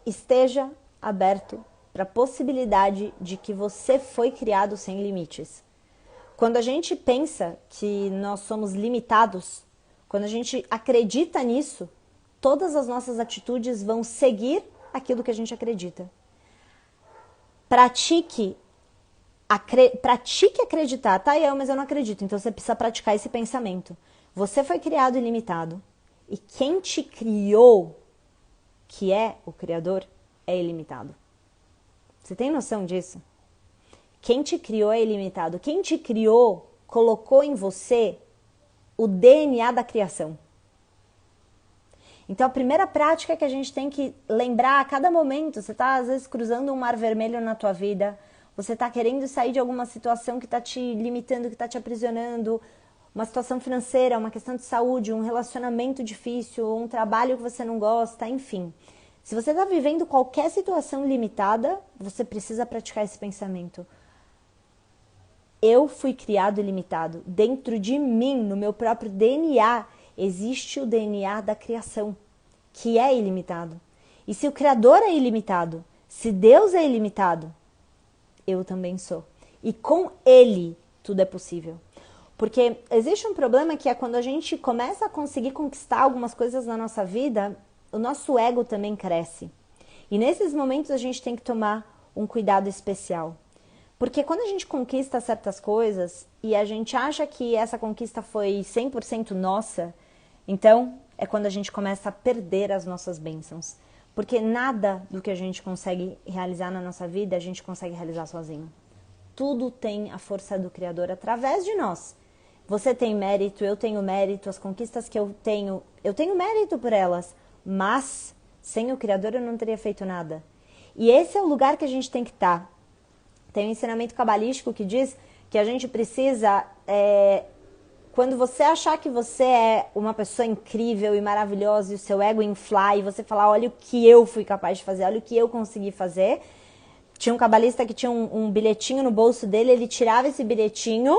esteja aberto para a possibilidade de que você foi criado sem limites. Quando a gente pensa que nós somos limitados, quando a gente acredita nisso, todas as nossas atitudes vão seguir aquilo que a gente acredita. Pratique acreditar. Tá, mas eu não acredito. Então você precisa praticar esse pensamento. Você foi criado ilimitado. E quem te criou, que é o Criador, é ilimitado. Você tem noção disso? Quem te criou é ilimitado. Quem te criou colocou em você o DNA da criação. Então a primeira prática que a gente tem que lembrar a cada momento, você está às vezes cruzando um mar vermelho na tua vida, você está querendo sair de alguma situação que está te limitando, que está te aprisionando, uma situação financeira, uma questão de saúde, um relacionamento difícil, um trabalho que você não gosta, enfim. Se você está vivendo qualquer situação limitada, você precisa praticar esse pensamento. Eu fui criado ilimitado. Dentro de mim, no meu próprio DNA, existe o DNA da criação, que é ilimitado. E se o Criador é ilimitado, se Deus é ilimitado, eu também sou. E com Ele, tudo é possível. Porque existe um problema que é quando a gente começa a conseguir conquistar algumas coisas na nossa vida, o nosso ego também cresce. E nesses momentos a gente tem que tomar um cuidado especial. Porque quando a gente conquista certas coisas e a gente acha que essa conquista foi 100% nossa, então é quando a gente começa a perder as nossas bênçãos. Porque nada do que a gente consegue realizar na nossa vida a gente consegue realizar sozinho. Tudo tem a força do Criador através de nós. Você tem mérito, eu tenho mérito, as conquistas que eu tenho mérito por elas, mas sem o Criador eu não teria feito nada. E esse é o lugar que a gente tem que estar. Tem um ensinamento cabalístico que diz que a gente precisa, quando você achar que você é uma pessoa incrível e maravilhosa e o seu ego inflar e você falar, olha o que eu fui capaz de fazer, olha o que eu consegui fazer. Tinha um cabalista que tinha um bilhetinho no bolso dele, ele tirava esse bilhetinho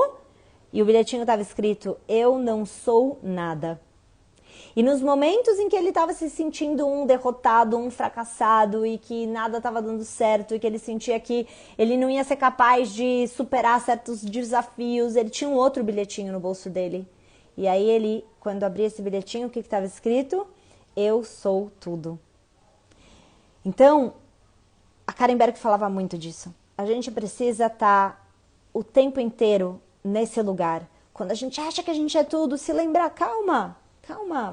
e o bilhetinho estava escrito, eu não sou nada. E nos momentos em que ele estava se sentindo um derrotado, um fracassado e que nada estava dando certo e que ele sentia que ele não ia ser capaz de superar certos desafios, ele tinha um outro bilhetinho no bolso dele. E aí ele, quando abria esse bilhetinho, o que estava escrito? Eu sou tudo. Então, a Karen Berg falava muito disso. A gente precisa estar o tempo inteiro nesse lugar. Quando a gente acha que a gente é tudo, se lembrar, calma,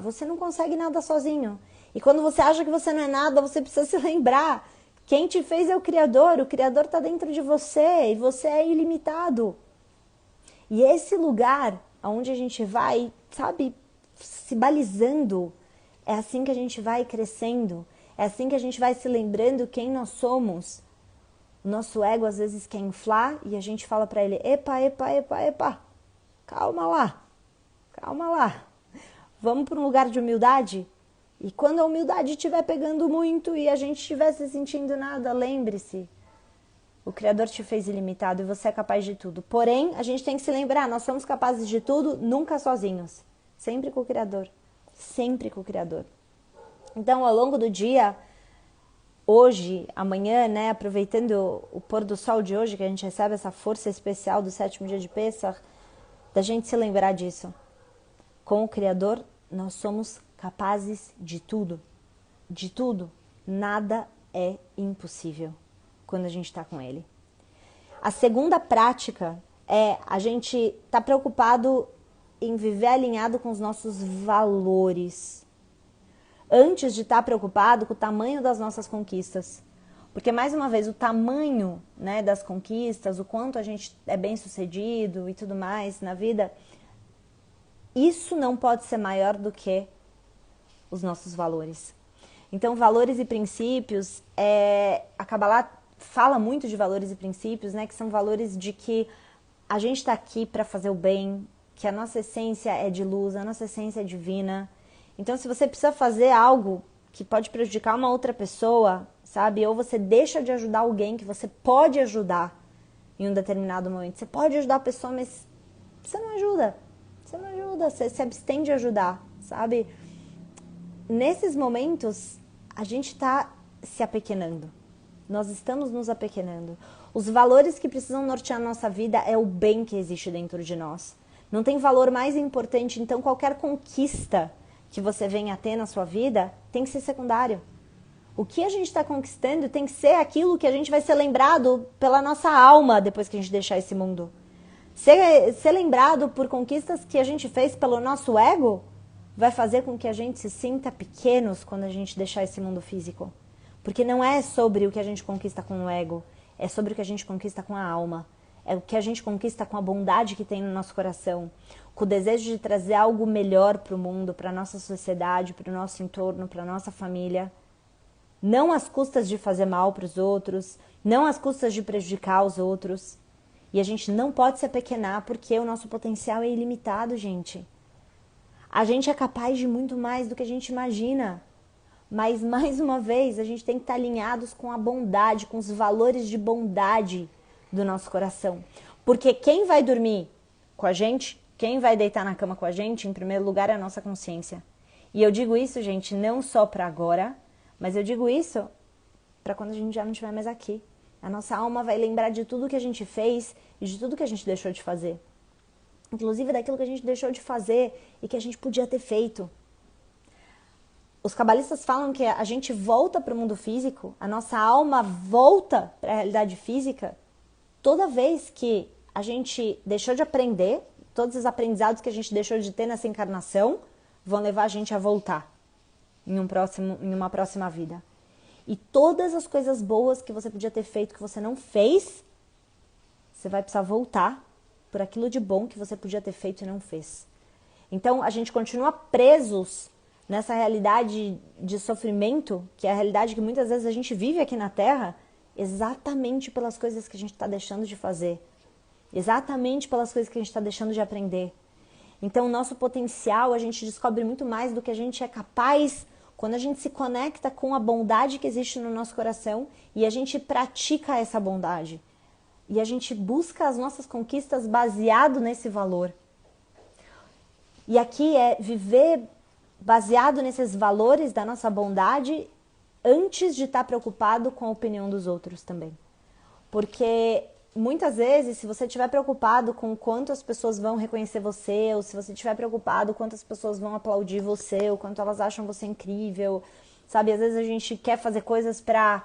você não consegue nada sozinho. E quando você acha que você não é nada, você precisa se lembrar. Quem te fez é o Criador está dentro de você e você é ilimitado. E esse lugar onde a gente vai, sabe, se balizando, é assim que a gente vai crescendo, é assim que a gente vai se lembrando quem nós somos. O nosso ego às vezes quer inflar e a gente fala pra ele, epa, calma lá. Vamos para um lugar de humildade? E quando a humildade estiver pegando muito e a gente estiver se sentindo nada, lembre-se, o Criador te fez ilimitado e você é capaz de tudo. Porém, a gente tem que se lembrar, nós somos capazes de tudo, nunca sozinhos. Sempre com o Criador. Sempre com o Criador. Então, ao longo do dia, hoje, amanhã, né, aproveitando o pôr do sol de hoje, que a gente recebe essa força especial do 7º dia de Pêssar, da gente se lembrar disso. Com o Criador, nós somos capazes de tudo. De tudo. Nada é impossível quando a gente está com Ele. A segunda prática é a gente estar preocupado em viver alinhado com os nossos valores. Antes de estar preocupado com o tamanho das nossas conquistas. Porque, mais uma vez, o tamanho, né, das conquistas, o quanto a gente é bem sucedido e tudo mais na vida, isso não pode ser maior do que os nossos valores. Então, valores e princípios, a Kabbalah fala muito de valores e princípios, né, que são valores de que a gente está aqui para fazer o bem, que a nossa essência é de luz, a nossa essência é divina. Então, se você precisa fazer algo que pode prejudicar uma outra pessoa, sabe? Ou você deixa de ajudar alguém que você pode ajudar em um determinado momento. Você pode ajudar a pessoa, mas você não ajuda. Você se abstém de ajudar, sabe? Nesses momentos, a gente está se apequenando. Nós estamos nos apequenando. Os valores que precisam nortear a nossa vida é o bem que existe dentro de nós. Não tem valor mais importante, então qualquer conquista que você venha a ter na sua vida tem que ser secundário. O que a gente está conquistando tem que ser aquilo que a gente vai ser lembrado pela nossa alma depois que a gente deixar esse mundo. Ser lembrado por conquistas que a gente fez pelo nosso ego vai fazer com que a gente se sinta pequenos quando a gente deixar esse mundo físico. Porque não é sobre o que a gente conquista com o ego, é sobre o que a gente conquista com a alma. É o que a gente conquista com a bondade que tem no nosso coração, com o desejo de trazer algo melhor para o mundo, para a nossa sociedade, para o nosso entorno, para a nossa família. Não às custas de fazer mal para os outros, não às custas de prejudicar os outros. E a gente não pode se apequenar porque o nosso potencial é ilimitado, gente. A gente é capaz de muito mais do que a gente imagina. Mas, mais uma vez, a gente tem que estar alinhados com a bondade, com os valores de bondade do nosso coração. Porque quem vai dormir com a gente, quem vai deitar na cama com a gente, em primeiro lugar, é a nossa consciência. E eu digo isso, gente, não só para agora, mas eu digo isso para quando a gente já não estiver mais aqui. A nossa alma vai lembrar de tudo que a gente fez e de tudo que a gente deixou de fazer. Inclusive daquilo que a gente deixou de fazer e que a gente podia ter feito. Os cabalistas falam que a gente volta para o mundo físico, a nossa alma volta para a realidade física toda vez que a gente deixou de aprender, todos os aprendizados que a gente deixou de ter nessa encarnação vão levar a gente a voltar em uma próxima vida. E todas as coisas boas que você podia ter feito que você não fez, você vai precisar voltar por aquilo de bom que você podia ter feito e não fez. Então, a gente continua presos nessa realidade de sofrimento, que é a realidade que muitas vezes a gente vive aqui na Terra, exatamente pelas coisas que a gente está deixando de fazer. Exatamente pelas coisas que a gente está deixando de aprender. Então, o nosso potencial, a gente descobre muito mais do que a gente é capaz quando a gente se conecta com a bondade que existe no nosso coração e a gente pratica essa bondade. E a gente busca as nossas conquistas baseado nesse valor. E aqui é viver baseado nesses valores da nossa bondade antes de estar preocupado com a opinião dos outros também. Porque muitas vezes, se você estiver preocupado com quanto as pessoas vão reconhecer você, ou se você estiver preocupado quanto as pessoas vão aplaudir você, ou quanto elas acham você incrível, sabe? Às vezes a gente quer fazer coisas pela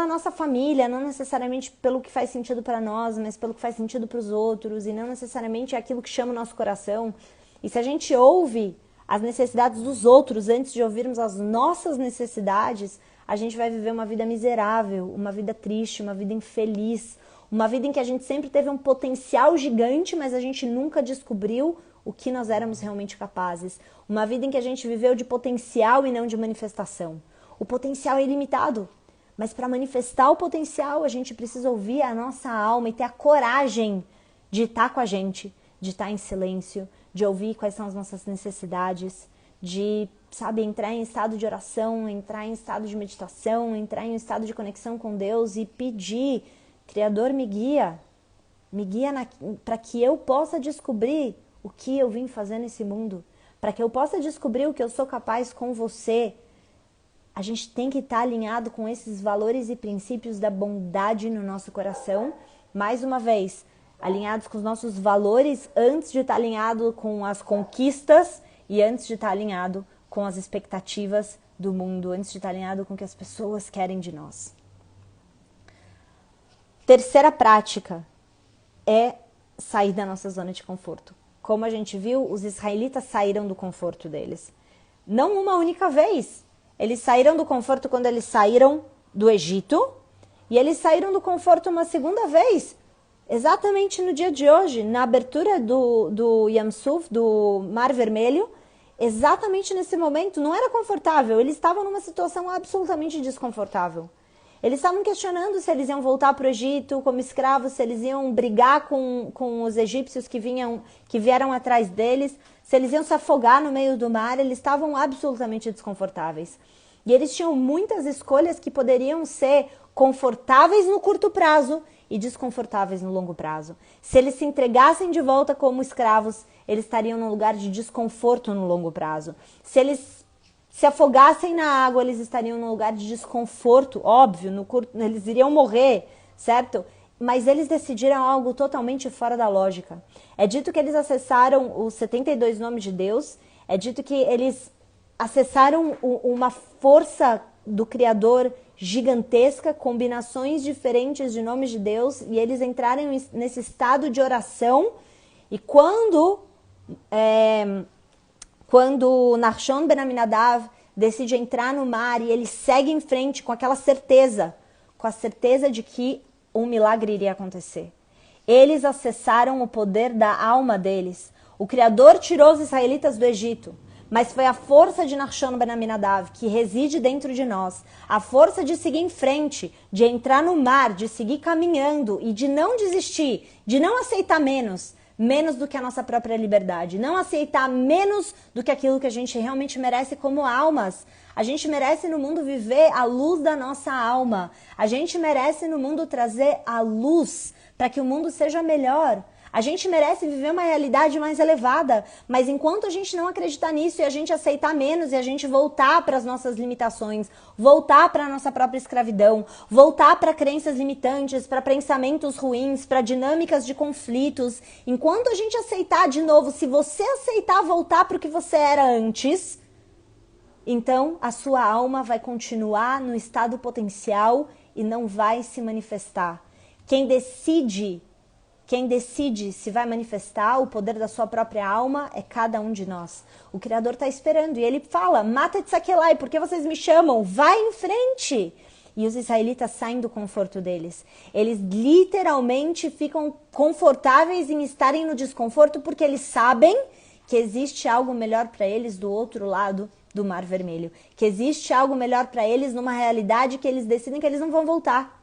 nossa família, não necessariamente pelo que faz sentido para nós, mas pelo que faz sentido para os outros, e não necessariamente aquilo que chama o nosso coração. E se a gente ouve as necessidades dos outros antes de ouvirmos as nossas necessidades, a gente vai viver uma vida miserável, uma vida triste, uma vida infeliz, uma vida em que a gente sempre teve um potencial gigante, mas a gente nunca descobriu o que nós éramos realmente capazes. Uma vida em que a gente viveu de potencial e não de manifestação. O potencial é ilimitado, mas para manifestar o potencial a gente precisa ouvir a nossa alma e ter a coragem de estar com a gente, de estar em silêncio, de ouvir quais são as nossas necessidades, de, sabe, entrar em estado de oração, entrar em estado de meditação, entrar em estado de conexão com Deus e pedir, Criador, me guia para que eu possa descobrir o que eu vim fazer nesse mundo, para que eu possa descobrir o que eu sou capaz com você. A gente tem que estar alinhado com esses valores e princípios da bondade no nosso coração, mais uma vez, alinhados com os nossos valores antes de estar alinhado com as conquistas e antes de estar alinhado com as expectativas do mundo, antes de estar alinhado com o que as pessoas querem de nós. Terceira prática é sair da nossa zona de conforto. Como a gente viu, os israelitas saíram do conforto deles. Não uma única vez. Eles saíram do conforto quando eles saíram do Egito e eles saíram do conforto uma segunda vez. Exatamente no dia de hoje, na abertura do Yam Suf, do Mar Vermelho, exatamente nesse momento, não era confortável, eles estavam numa situação absolutamente desconfortável. Eles estavam questionando se eles iam voltar para o Egito como escravos, se eles iam brigar com os egípcios que vieram atrás deles, se eles iam se afogar no meio do mar, eles estavam absolutamente desconfortáveis. E eles tinham muitas escolhas que poderiam ser confortáveis no curto prazo e desconfortáveis no longo prazo. Se eles se entregassem de volta como escravos, eles estariam num lugar de desconforto no longo prazo. Se eles se afogassem na água, eles estariam num lugar de desconforto, óbvio, eles iriam morrer, certo? Mas eles decidiram algo totalmente fora da lógica. É dito que eles acessaram os 72 nomes de Deus, é dito que eles acessaram uma força do Criador gigantesca, combinações diferentes de nomes de Deus, e eles entraram nesse estado de oração, e quando Nachshon Ben Aminadav decide entrar no mar e ele segue em frente com aquela certeza, com a certeza de que um milagre iria acontecer. Eles acessaram o poder da alma deles. O Criador tirou os israelitas do Egito, mas foi a força de Nachshon Ben Aminadav, que reside dentro de nós, a força de seguir em frente, de entrar no mar, de seguir caminhando e de não desistir, de não aceitar menos do que a nossa própria liberdade, não aceitar menos do que aquilo que a gente realmente merece como almas. A gente merece no mundo viver a luz da nossa alma. A gente merece no mundo trazer a luz para que o mundo seja melhor. A gente merece viver uma realidade mais elevada, mas enquanto a gente não acreditar nisso e a gente aceitar menos e a gente voltar para as nossas limitações, voltar para a nossa própria escravidão, voltar para crenças limitantes, para pensamentos ruins, para dinâmicas de conflitos, enquanto a gente aceitar de novo, se você aceitar voltar para o que você era antes, então a sua alma vai continuar no estado potencial e não vai se manifestar. Quem decide se vai manifestar o poder da sua própria alma é cada um de nós. O Criador está esperando e ele fala, mata Tzakelai, por que vocês me chamam? Vai em frente! E os israelitas saem do conforto deles. Eles literalmente ficam confortáveis em estarem no desconforto porque eles sabem que existe algo melhor para eles do outro lado do Mar Vermelho. Que existe algo melhor para eles numa realidade que eles decidem que eles não vão voltar.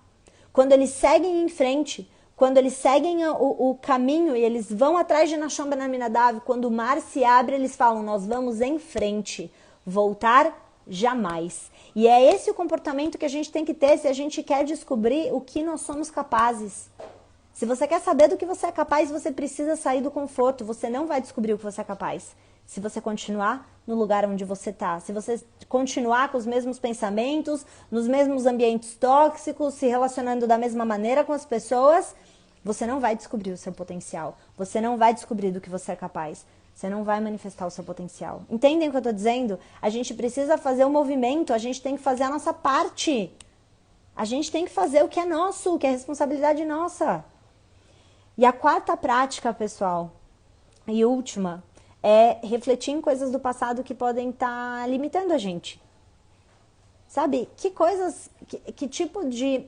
Quando eles seguem em frente, quando eles seguem o caminho e eles vão atrás de Nachshon Ben Aminadav, quando o mar se abre, eles falam, nós vamos em frente, voltar jamais. E é esse o comportamento que a gente tem que ter se a gente quer descobrir o que nós somos capazes. Se você quer saber do que você é capaz, você precisa sair do conforto. Você não vai descobrir o que você é capaz se você continuar no lugar onde você está. Se você continuar com os mesmos pensamentos, nos mesmos ambientes tóxicos, se relacionando da mesma maneira com as pessoas, você não vai descobrir o seu potencial. Você não vai descobrir do que você é capaz. Você não vai manifestar o seu potencial. Entendem o que eu estou dizendo? A gente precisa fazer o movimento, a gente tem que fazer a nossa parte. A gente tem que fazer o que é nosso, o que é responsabilidade nossa. E a quarta prática, pessoal, e última, é refletir em coisas do passado que podem estar limitando a gente. Sabe? Que coisas, que tipo de...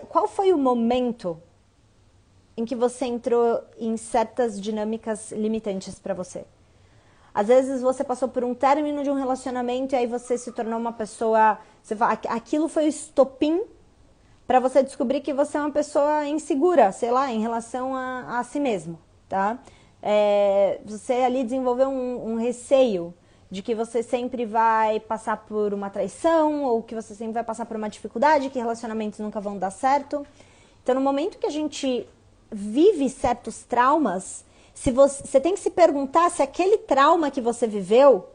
Qual foi o momento em que você entrou em certas dinâmicas limitantes para você? Às vezes você passou por um término de um relacionamento e aí você se tornou uma pessoa... Você fala, aquilo foi o estopim para você descobrir que você é uma pessoa insegura, sei lá, em relação a si mesmo, tá? Você ali desenvolveu um receio de que você sempre vai passar por uma traição ou que você sempre vai passar por uma dificuldade, que relacionamentos nunca vão dar certo. Então, no momento que a gente vive certos traumas, você tem que se perguntar se aquele trauma que você viveu,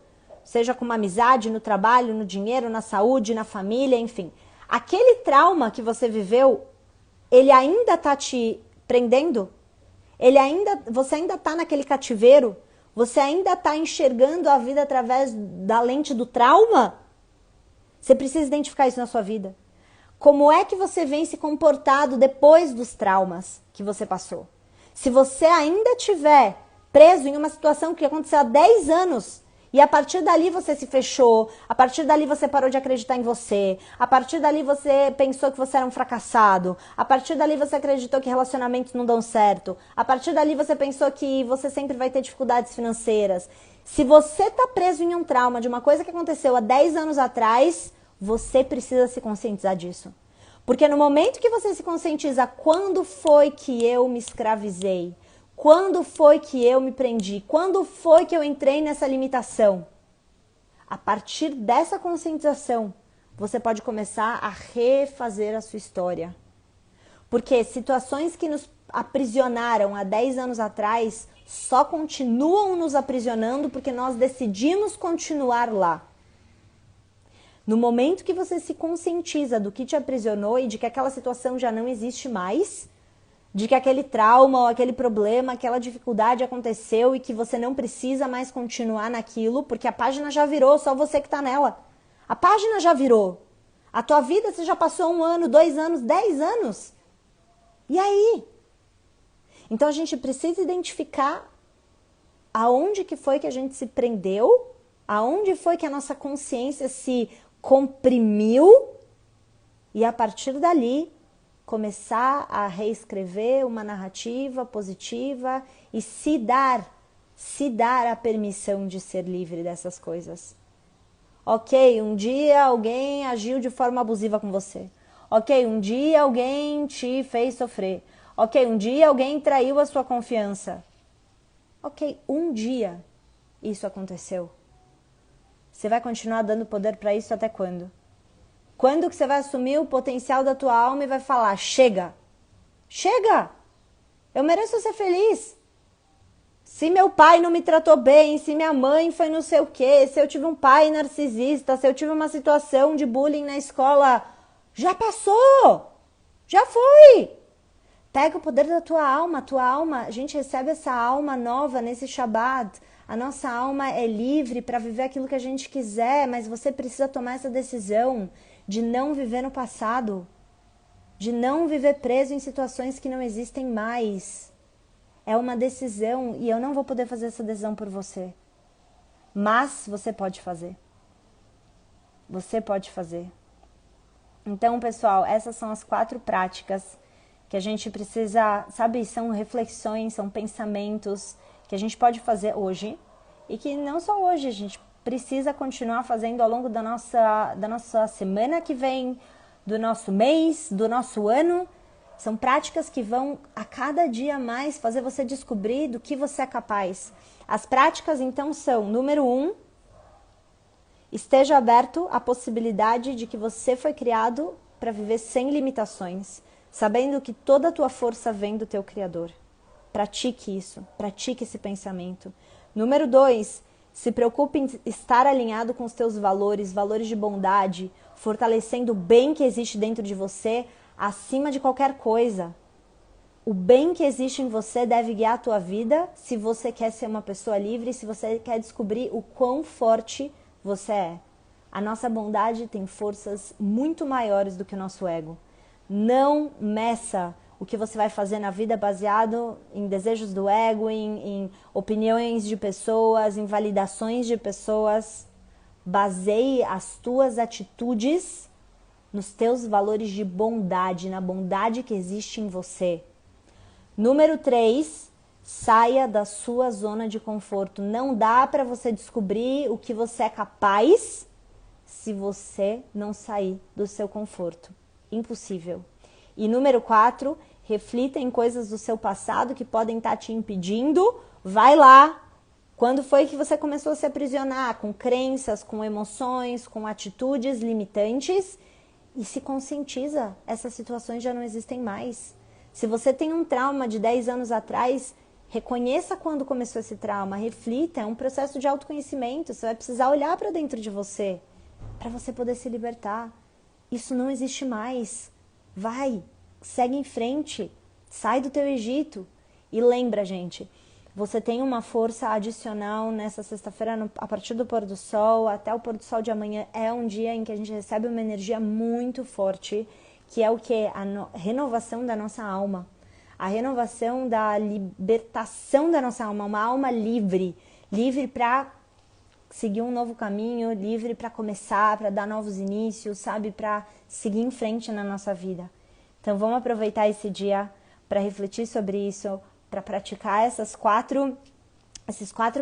seja com uma amizade, no trabalho, no dinheiro, na saúde, na família, enfim, aquele trauma que você viveu, ele ainda está te prendendo? Você ainda está naquele cativeiro? Você ainda está enxergando a vida através da lente do trauma? Você precisa identificar isso na sua vida. Como é que você vem se comportado depois dos traumas que você passou? Se você ainda estiver preso em uma situação que aconteceu há 10 anos e a partir dali você se fechou, a partir dali você parou de acreditar em você, a partir dali você pensou que você era um fracassado, a partir dali você acreditou que relacionamentos não dão certo, a partir dali você pensou que você sempre vai ter dificuldades financeiras. Se você está preso em um trauma de uma coisa que aconteceu há 10 anos atrás, você precisa se conscientizar disso. Porque no momento que você se conscientiza, quando foi que eu me escravizei? Quando foi que eu me prendi? Quando foi que eu entrei nessa limitação? A partir dessa conscientização, você pode começar a refazer a sua história. Porque situações que nos aprisionaram há 10 anos atrás só continuam nos aprisionando porque nós decidimos continuar lá. No momento que você se conscientiza do que te aprisionou e de que aquela situação já não existe mais, de que aquele trauma ou aquele problema, aquela dificuldade aconteceu e que você não precisa mais continuar naquilo, porque a página já virou, só você que tá nela. A página já virou. A tua vida, você já passou 1 ano, 2 anos, 10 anos. E aí? Então a gente precisa identificar aonde que foi que a gente se prendeu, aonde foi que a nossa consciência se comprimiu e a partir dali começar a reescrever uma narrativa positiva e se dar Se dar a permissão de ser livre dessas coisas. Ok, um dia alguém agiu de forma abusiva com você. Ok, um dia alguém te fez sofrer. Ok, um dia alguém traiu a sua confiança. Ok, um dia isso aconteceu. Você vai continuar dando poder para isso até quando? Quando que você vai assumir o potencial da tua alma e vai falar, chega, chega, eu mereço ser feliz. Se meu pai não me tratou bem, se minha mãe foi não sei o quê, se eu tive um pai narcisista, se eu tive uma situação de bullying na escola, já passou, já foi. Pega o poder da tua alma, a gente recebe essa alma nova nesse Shabbat. A nossa alma é livre para viver aquilo que a gente quiser, mas você precisa tomar essa decisão de não viver no passado, de não viver preso em situações que não existem mais. É uma decisão e eu não vou poder fazer essa decisão por você. Mas você pode fazer. Você pode fazer. Então, pessoal, essas são as 4 práticas que a gente precisa, sabe, são reflexões, são pensamentos que a gente pode fazer hoje e que não só hoje, a gente precisa continuar fazendo ao longo da nossa semana que vem, do nosso mês, do nosso ano. São práticas que vão a cada dia mais fazer você descobrir do que você é capaz. As práticas, então, são, número 1, esteja aberto à possibilidade de que você foi criado para viver sem limitações, sabendo que toda a tua força vem do teu Criador. Pratique isso, pratique esse pensamento. Número 2, se preocupe em estar alinhado com os teus valores, valores de bondade, fortalecendo o bem que existe dentro de você, acima de qualquer coisa. O bem que existe em você deve guiar a tua vida se você quer ser uma pessoa livre, se você quer descobrir o quão forte você é. A nossa bondade tem forças muito maiores do que o nosso ego. Não meça o que você vai fazer na vida baseado em desejos do ego, em opiniões de pessoas, em validações de pessoas. Baseie as tuas atitudes nos teus valores de bondade, na bondade que existe em você. Número 3, saia da sua zona de conforto. Não dá para você descobrir o que você é capaz se você não sair do seu conforto. Impossível. E número 4, reflita em coisas do seu passado que podem estar te impedindo. Vai lá. Quando foi que você começou a se aprisionar com crenças, com emoções, com atitudes limitantes? E se conscientiza, essas situações já não existem mais. Se você tem um trauma de 10 anos atrás, reconheça quando começou esse trauma, reflita, é um processo de autoconhecimento, você vai precisar olhar para dentro de você, para você poder se libertar. Isso não existe mais. Vai, segue em frente, sai do teu Egito. E lembra, gente, você tem uma força adicional nessa sexta-feira, a partir do pôr do sol até o pôr do sol de amanhã. É um dia em que a gente recebe uma energia muito forte, que é o quê? A renovação da nossa alma. A renovação da libertação da nossa alma. Uma alma livre. Livre para seguir um novo caminho, livre para começar, para dar novos inícios, sabe? Para seguir em frente na nossa vida. Então vamos aproveitar esse dia para refletir sobre isso, para praticar esses 4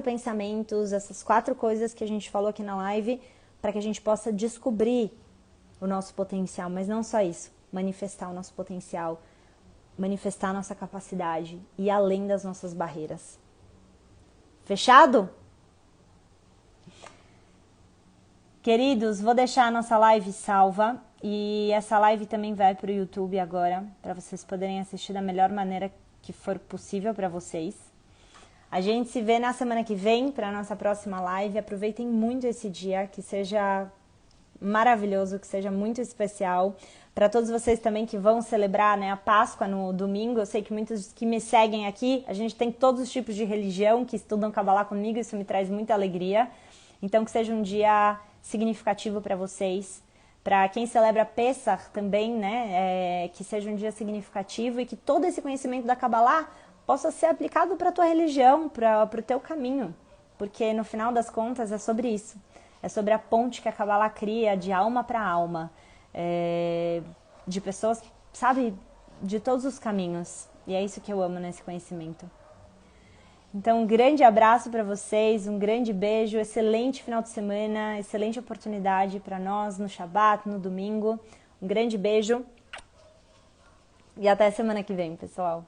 pensamentos, essas 4 coisas que a gente falou aqui na live, para que a gente possa descobrir o nosso potencial, mas não só isso, manifestar o nosso potencial, manifestar a nossa capacidade e além das nossas barreiras. Fechado? Queridos, vou deixar a nossa live salva e essa live também vai para o YouTube agora, para vocês poderem assistir da melhor maneira que for possível para vocês. A gente se vê na semana que vem para a nossa próxima live. Aproveitem muito esse dia, que seja maravilhoso, que seja muito especial. Para todos vocês também que vão celebrar, né, a Páscoa no domingo, eu sei que muitos que me seguem aqui, a gente tem todos os tipos de religião que estudam Kabbalah comigo, isso me traz muita alegria. Então que seja um dia significativo para vocês. Para quem celebra Pessach também, né, que seja um dia significativo e que todo esse conhecimento da Kabbalah possa ser aplicado para a tua religião, para o teu caminho. Porque no final das contas é sobre isso. É sobre a ponte que a Kabbalah cria de alma para alma. De pessoas, sabe, de todos os caminhos. E é isso que eu amo nesse conhecimento. Então, um grande abraço para vocês, um grande beijo, excelente final de semana, excelente oportunidade para nós no Shabat, no domingo. Um grande beijo e até semana que vem, pessoal.